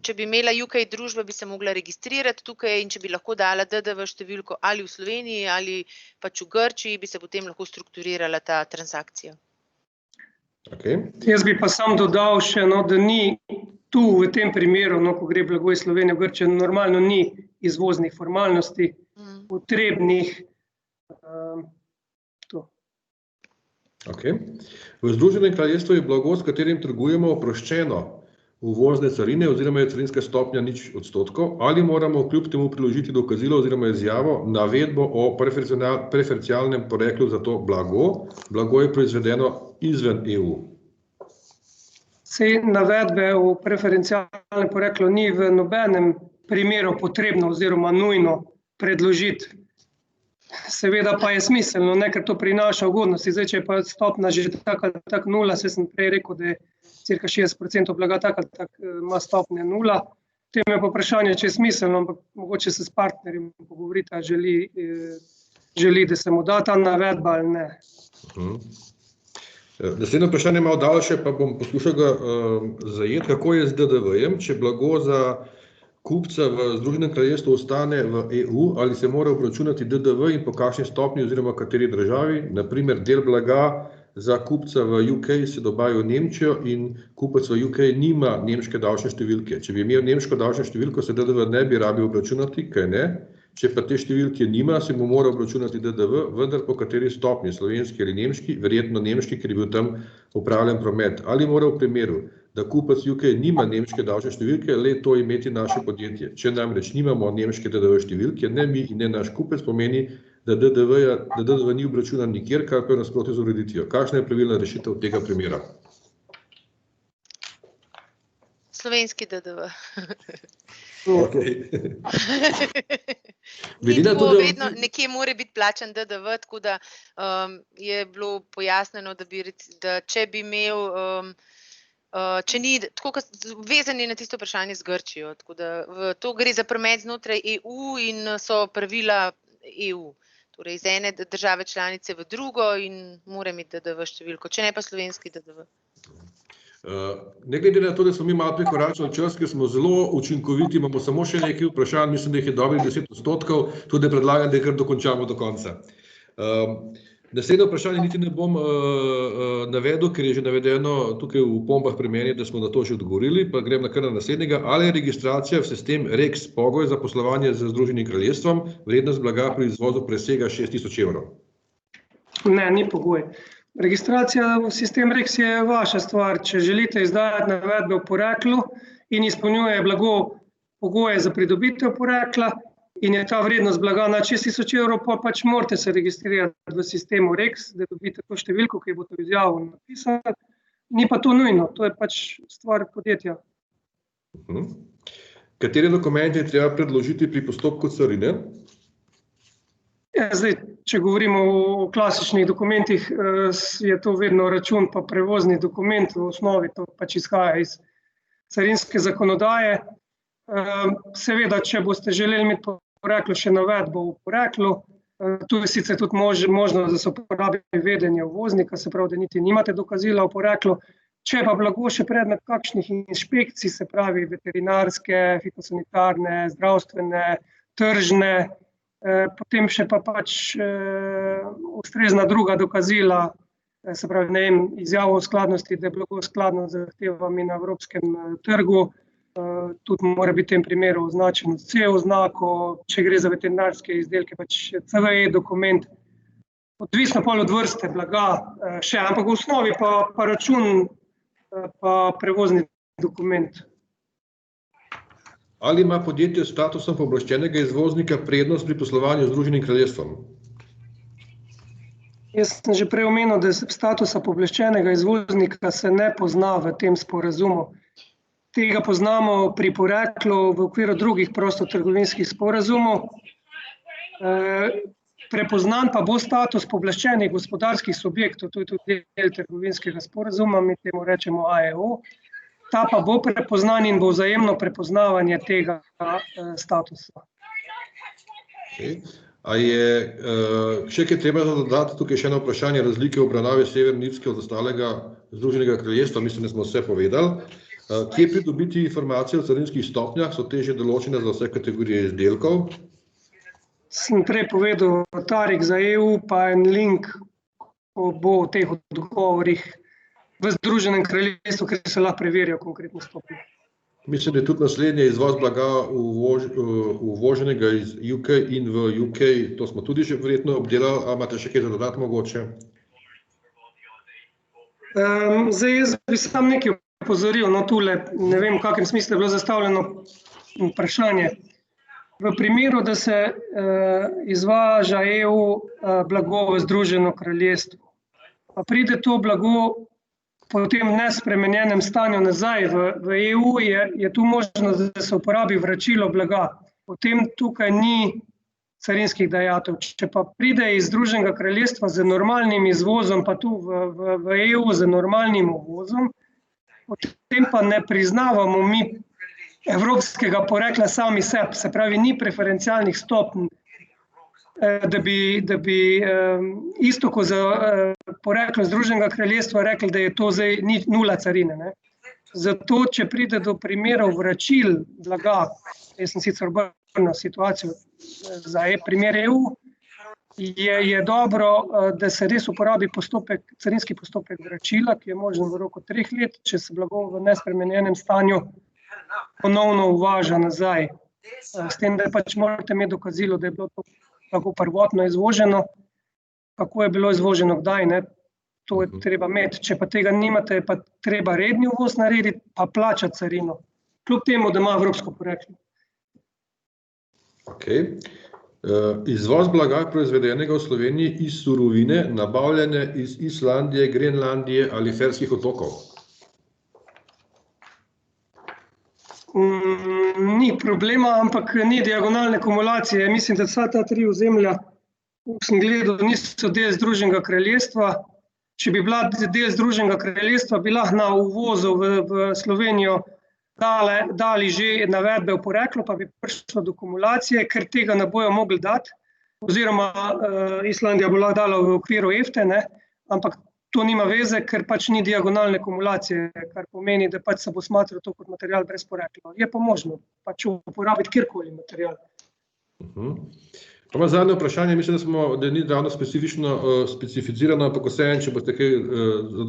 Če bi imela UK družba, bi se mogla registrirati tukaj in če bi lahko dala DDV številko ali v Sloveniji ali pač v Grčiji, bi se potem lahko strukturirala ta transakcija. Okay. Jaz bi pa sam dodal še, da ni tu v tem primeru, ko gre blago iz Slovenije v Grčijo, normalno ni izvoznih formalnosti, potrebnih. Okay. V Združenem kraljestvu je blago, s katerim trgujemo, oproščeno uvozne carine oziroma je carinska stopnja 0%, ali moramo kljub temu priložiti dokazilo oziroma izjavo, navedbo o preferencialnem poreklu za to blago. Blago je proizvedeno izven EU. Sej navedbe o preferencialnem poreklu ni v nobenem primeru potrebno oziroma nujno predložiti. Seveda pa je smiselno, ker to prinaša ugodnosti. Zdaj, če je pa stopna že tako nula, sem prej rekel, da je cirka 60% blaga tako ima stopnje nula. Tem je pa vprašanje, če je smiselno, ampak mogoče se s partnerjem pogovorita, želi, da se mu da ta navedba ali ne. Naslednje vprašanje malo daljše, pa bom poskušal ga zajeti. Kako je z DDV-jem, če blago za kupca v Združenem kraljestvu ostane v EU, ali se mora obračunati DDV in po kakšni stopnji oziroma kateri državi? Na primer, del blaga za kupca v UK se dobavi v Nemčijo in kupec v UK nima nemške davčne številke. Če bi imel nemško davčno številko, se DDV ne bi rabil obračunati, kaj ne? Če pa te številke nima, se mu mora obračunati DDV, vendar po kateri stopnji, slovenski ali nemški, verjetno nemški, ker je bil tam opravljen promet. Ali mora v primeru, da kupec UK nima nemške davčne številke, le to imeti naše podjetje. Če namreč nimamo nemške DDV številke, ne mi in ne naš kupec, pomeni, da DDV ni obračunan nikjer, kar pa je nasprotno z ureditvijo. Kakšna je pravilna rešitev tega primera? Slovenski DDV. Vedno nekje mora biti plačan DDV, tako da je bilo pojasnjeno, da če bi imel, če ni, tako vezani na tisto vprašanje z Grčijo, tako da to gre za promet znotraj EU in so pravila EU. Torej iz ene države članice v drugo in mora imeti DDV številko, če ne pa slovenski DDV. Ne glede na to, da smo mi malo prekoračili čas, ker smo zelo učinkoviti, imamo samo še nekaj vprašanj, mislim, da jih je dobrih 10%, tudi predlagam, da kar dokončamo do konca. Naslednje vprašanje niti ne bom navedel, ker je že navedeno tukaj v pombah pri meni, da smo na to že odgovorili, pa grem kar na naslednjega. Ali je registracija v sistem REX pogoj za poslovanje z Združenim kraljestvom, vrednost blaga pri izvozu presega 6.000 evrov? Ne, ni pogoj. Registracija v sistem REX je vaša stvar. Če želite izdajati navedbe o poreklu in izpolnjuje blago pogoje za pridobitev porekla in je ta vrednost blaga nad 6.000 evrov, pa pač morate se registrirati v sistemu REX, da dobite to številko, ki bo to izjavo napisala. Ni pa to nujno, to je pač stvar podjetja. Katere dokumente je treba predložiti pri postopku carine? Zdaj, če govorimo o klasičnih dokumentih, je to vedno račun pa prevozni dokument, v osnovi to pač izhaja iz carinske zakonodaje. Seveda, če boste želeli imeti poreklo še navedbo o poreklu, tu je sicer tudi možnost, da se uporabi vedenje uvoznika, se pravi, da niti nimate dokazila o poreklu. Če pa blago še predmet kakšnih inšpekcij, se pravi veterinarske, fitosanitarne, zdravstvene, tržne, potem še pa pač ustrezna druga dokazila, se pravi, izjavo o skladnosti, da je blago skladno z zahtevami na evropskem trgu, tudi mora biti v tem primeru označeno s CE oznako, če gre za veterinarske izdelke, pač CVE dokument, odvisno pol od vrste blaga še, ampak v osnovi pa račun, pa prevozni dokument. Ali ima podjetje s statusom pooblaščenega izvoznika prednost pri poslovanju z Združenim kraljestvom? Jaz sem že prej omenil, da statusa pooblaščenega izvoznika se ne pozna v tem sporazumu. Tega poznamo pri poreklu v okviru drugih prostotrgovinskih sporazumov. Prepoznan pa bo status pooblaščenih gospodarskih subjektov, to je tudi del trgovinskega sporazuma, mi temu rečemo AEO. Ta pa bo prepoznan in bo vzajemno prepoznavanje tega statusa. Okay. A je še kaj treba dodati, tukaj še eno vprašanje razlike v obravnavi Severne Irske od ostalega Združenega kraljestva, mislim, da smo vse povedali. Kje pridobiti informacije o carinskih stopnjah, so te že določene za vse kategorije izdelkov? Sem prej povedal, Tarik za EU, pa en link bo o teh odgovorih v Združenem kraljestvu, ker se lahko preverijo konkretne stopnje. Mislim, da je tudi naslednje izvoz blaga uvoženega iz UK in v UK, to smo tudi že verjetno obdelali, ali imate še kaj za dodati mogoče? Zdaj, jaz bi sam nekaj opozoril, no tule, ne vem, v kakem smislu je bilo zastavljeno vprašanje. V primeru, da se izvaža EU blago v Združeno kraljestvo, pa pride to blago po tem nespremenjenem stanju nazaj v EU, je tu možnost, da se uporabi vračilo blaga. Potem tukaj ni carinskih dajatev. Če pa pride iz Združenega kraljestva z normalnim izvozom, pa tu v EU z normalnim uvozom, potem pa ne priznavamo mi evropskega porekla sami sebi, se pravi, ni preferencialnih stopenj, da bi isto kot za poreklo Združenega kraljestva rekli, da je to zdaj nula carine. Ne? Zato, če pride do primerov vračil blaga, jaz sem sicer obrnil situacijo za primer EU, je dobro, da se res uporabi carinski postopek vračila, ki je možen v roku 3 let, če se blago v nespremenjenem stanju ponovno uvaža nazaj. S tem, da pač morate imeti dokazilo, da je bilo to kako prvotno izvoženo, kako je bilo izvoženo, kdaj, ne? To je treba imeti. Če pa tega nimate, je pa treba redni uvoz narediti, pa plačati carino. Kljub temu, da ima evropsko poreklo. Okay. Izvoz blaga proizvedenega v Sloveniji iz surovine, nabavljene iz Islandije, Grenlandije ali Ferskih otokov? Ni problema, ampak ni diagonalne kumulacije. Mislim, da vsa ta 3 ozemlja, sem gledal, niso del Združenega kraljestva. Če bi bila del Združenega kraljestva, bi lahko na uvozu v Slovenijo dali že navedbe o poreklu, pa bi prišlo do kumulacije, ker tega ne bojo mogli dati. Oziroma Islandija bo lahko dala v okviru EFTE, ne? Ampak to nima veze, ker pač ni diagonalne kumulacije, kar pomeni, da pač se bo smatralo to kot material brez porekla. Je pa možno pač uporabiti kjerkoli material. Pa zadnje vprašanje, mislim, da ni ravno specificirano, ampak vseeno, če boste kaj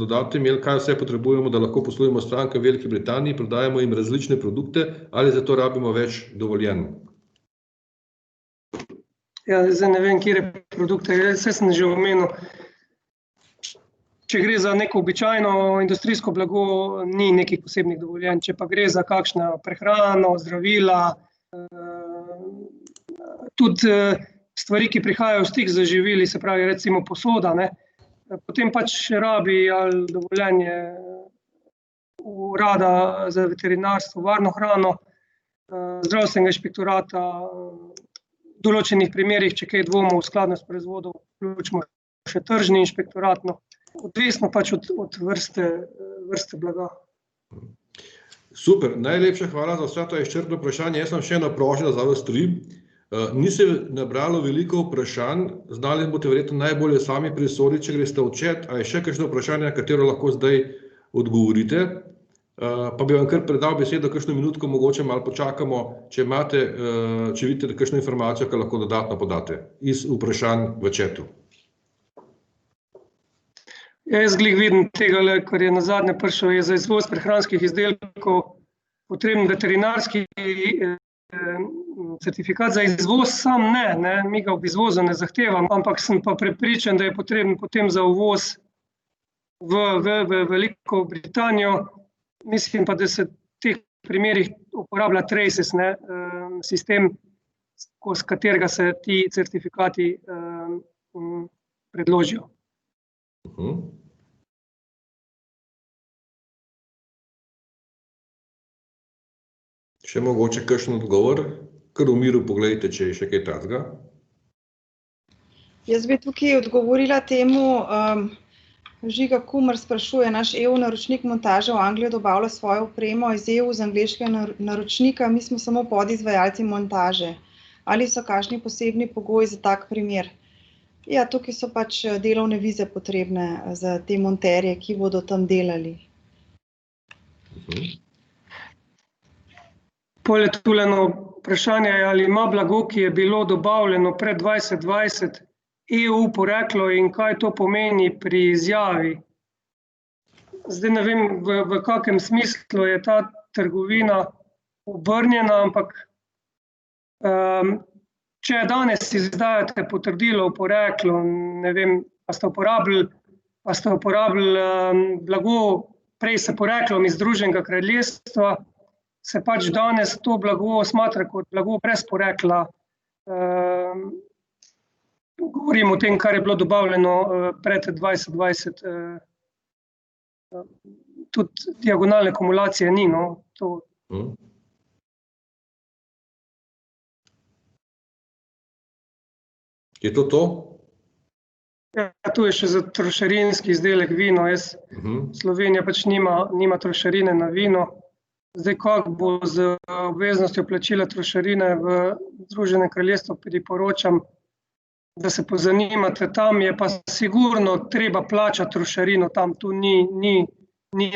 dodati imeli, kaj vse potrebujemo, da lahko poslujemo stranke v Veliki Britaniji, prodajamo jim različne produkte, ali za to rabimo več dovoljenj? Ja, zdaj ne vem, kje produkte, vse sem že omenil. Če gre za neko običajno industrijsko blago, ni nekih posebnih dovoljenj. Če pa gre za kakšno prehrano, zdravila, tudi stvari, ki prihajajo v stik z živili, se pravi recimo posoda, ne? Potem pač rabi ali dovoljenje urada za veterinarstvo, varno hrano, zdravstvenega inšpektorata, v določenih primerih, če kaj dvomov v skladnost proizvodov, vključimo še tržni inšpektorat, odvisno pač od vrste blaga. Super, najlepša hvala za vse to izčrpno vprašanje. Jaz sem še eno prošnjo za vas 3. Ni se nabralo veliko vprašanj, znali boste verjetno najbolje sami presoditi, če greste v chat, a je še kakšno vprašanje, na katero lahko zdaj odgovorite. Pa bi vam kar predal besedo, kakšno minutko, mogoče malo počakamo, če vidite kakšno informacijo, ki lahko dodatno podate iz vprašanj v chatu. Jaz glih vidim tega, kar je nazadnje prišel, je za izvoz prehranskih izdelkov potreben veterinarski certifikat za izvoz, sam ne, mi ga ob izvozu ne zahtevam, ampak sem pa prepričan, da je potreben potem za uvoz v Veliko Britanijo. Mislim pa, da se v teh primerih uporablja Traces, sistem, skozi katerega se ti certifikati predložijo. Še mogoče kakšen odgovor? Kar v miru pogledajte, če je še kaj takega. Jaz bi tukaj odgovorila temu, Žiga Kumar sprašuje, naš EU naročnik montaže v Anglijo dobavlja svojo opremo iz EU z angleškega naročnika, mi smo samo podizvajalci montaže. Ali so kakšni posebni pogoji za tak primer? Ja, tukaj so pač delovne vize potrebne za te monterje, ki bodo tam delali. Pole tule vprašanje, ali ima blago, ki je bilo dobavljeno pred 2020, EU poreklo in kaj to pomeni pri izjavi. Zdaj ne vem, v kakem smislu je ta trgovina obrnjena, ampak če danes izdajate potrdilo o poreklu, ne vem, pa ste uporabili blago, prej se poreklom iz Združenega kraljestva, se pač danes to blago smatra kot blago brez porekla. Govorim o tem, kar je bilo dobavljeno pred 2020. Tudi diagonalne kumulacije ni. Je to to? Ja, tu je še za trošarinski izdelek vino. Slovenija pač nima trošarine na vino. Zdaj, kako bo z obveznostjo plačila trošarine v Združenem kraljestvu, priporočam, da se pozanimate, tam je pa sigurno treba plačati trošarino, tam tu ni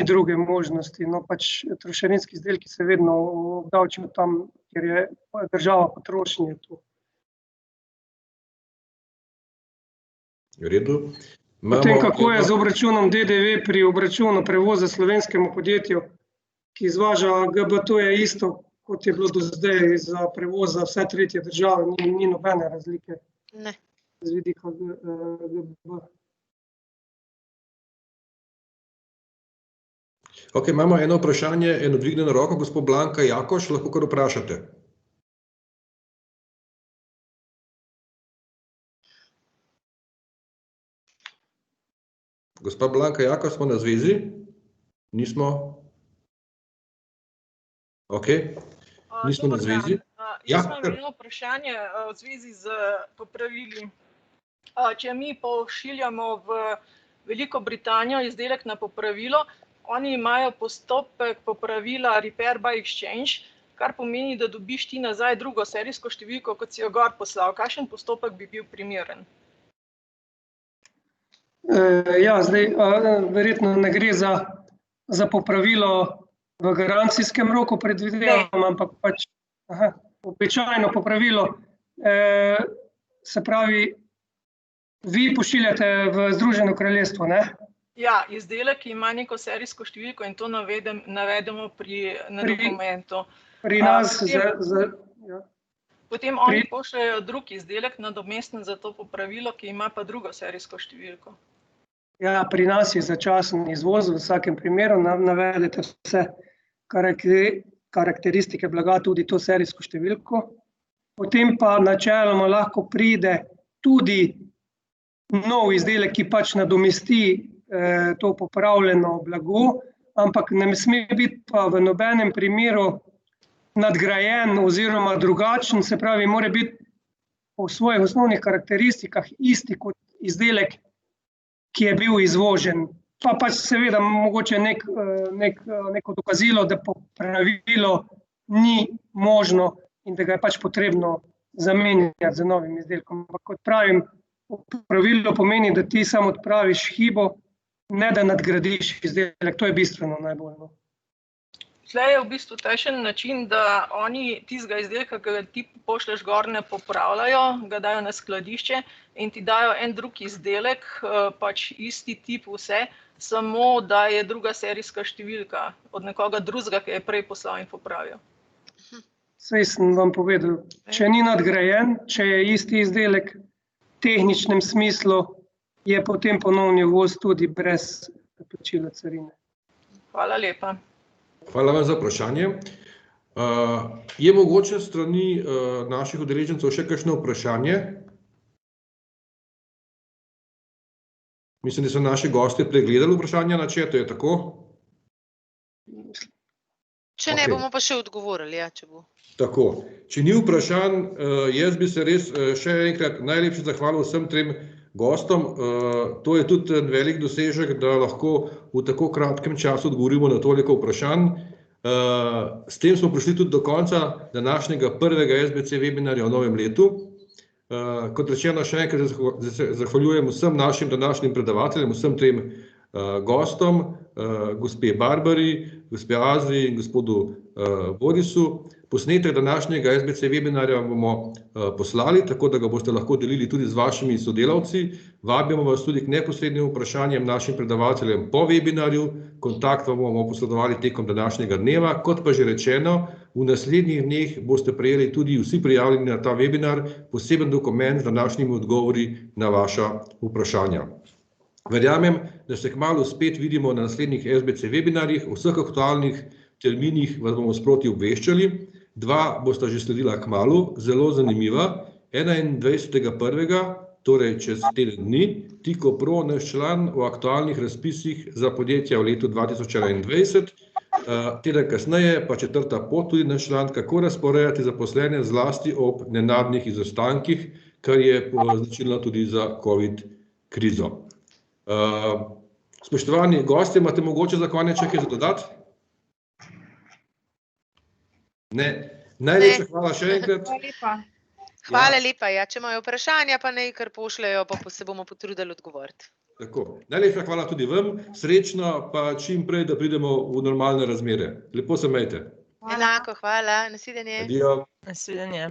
druge možnosti. No, pač trošarinski izdelki se vedno obdavčijo tam, kjer je država potrošnje tu. V redu. Potem, kako je z obračunom DDV pri obračunu prevoza slovenskemu podjetju, ki izvaža GB, to je isto, kot je bilo do zdaj za prevoz za vse tretje države, ni nobene razlike. Ne. Z vidika GB. Ok, imamo eno vprašanje, eno dvignjeno roko, gospod Blanka Jakoš, lahko kar vprašate. Gospa Blanka Jakoš, smo na zvezi? Nismo? Ok, nismo na zvezi. Jaz imam eno vprašanje v zvezi z popravili. Če mi pošiljamo v Veliko Britanijo izdelek na popravilo, oni imajo postopek popravila Repair by Exchange, kar pomeni, da dobiš ti nazaj drugo serijsko številko, kot si jo gor poslal. Kakšen postopek bi bil primeren? Ja, zdaj verjetno ne gre za popravilo v garancijskem roku, predvidevam, ampak pač običajno popravilo. Se pravi, vi pošiljate v Združeno kraljestvo, ne? Ja, izdelek, ki ima neko serijsko številko in to navedemo na dokumentu. Pri nas Potem oni pošljajo drug izdelek nadomestno za to popravilo, ki ima pa drugo serijsko številko. Ja, pri nas je začasen izvoz, v vsakem primeru navedete vse karakteristike blaga, tudi to serijsko številko. Potem pa načeloma lahko pride tudi nov izdelek, ki pač nadomesti to popravljeno blago, ampak ne sme biti pa v nobenem primeru nadgrajen oziroma drugačen, se pravi, mora biti po svojih osnovnih karakteristikah isti kot izdelek, ki je bil izvožen. Pa pač seveda mogoče neko dokazilo, da popravilo ni možno in da ga je pač potrebno zamenjati z novim izdelkom. Ampak kot pravim, popravilo pomeni, da ti samo odpraviš hibo, ne da nadgradiš izdelek, to je bistveno najbolj. tle je v bistvu tešen način, da oni tistega izdelka, ki ga ti pošleš gor, ne popravljajo, ga dajo na skladišče in ti dajo en drug izdelek, pač isti tip vse, samo da je druga serijska številka od nekoga drugega, ki je prej poslal in popravil. Saj sem vam povedal, če ni nadgrajen, če je isti izdelek v tehničnem smislu, je potem ponovni uvoz tudi brez plačila carine. Hvala lepa. Hvala vam za vprašanje. Je mogoče strani naših udeležencev še kakšno vprašanje? Mislim, da so naši gostje pregledali vprašanja na chatu, je tako? Če ne, Okej. bomo pa še odgovorili, ja, če bo. Tako, če ni vprašanj, jaz bi se res še enkrat najlepše zahvalil vsem trem gostom. To je tudi en velik dosežek, da lahko v tako kratkem času odgovorimo na toliko vprašanj. S tem smo prišli tudi do konca današnjega prvega SBC webinarja v novem letu. Kot rečeno, še enkrat zahvaljujem vsem našim današnjim predavateljem, vsem trem gostom, gospe Barbari, gospe Azri in gospodu Borisu. Posnetek današnjega SBC webinarja bomo poslali, tako da ga boste lahko delili tudi z vašimi sodelavci. Vabimo vas tudi k neposrednim vprašanjem našim predavateljem po webinarju. Kontakt vam bomo posredovali tekom današnjega dneva. Kot pa že rečeno, v naslednjih dneh boste prejeli tudi vsi prijavljeni na ta webinar poseben dokument z današnjimi odgovori na vaša vprašanja. Verjamem, da se kmalu spet vidimo na naslednjih SBC webinarjih. O vseh aktualnih terminih vas bomo sproti obveščali. 2 bosta že sledila kmalu, zelo zanimiva. 21.1., torej čez teden dni, Tiko Pro, naš član o aktualnih razpisih za podjetja v letu 2021. Teden kasneje pa 4. pot, tudi naš član, kako razporejati zaposlene zlasti ob nenadnih izostankih, kar je značilno tudi za COVID krizo. Spoštovani gostje, imate mogoče za konec še kaj za dodati? Ne. Najlepša hvala še enkrat. Hvala lepa. Hvala lepa, ja. Če imajo vprašanja, pa naj kar pošljajo, pa se bomo potrudili odgovoriti. Tako. Najlepša hvala tudi vam. Srečno, pa čim prej, da pridemo v normalne razmere. Lepo se imejte. Enako, hvala. Nasvidenje. Adijo. Nasvidenje.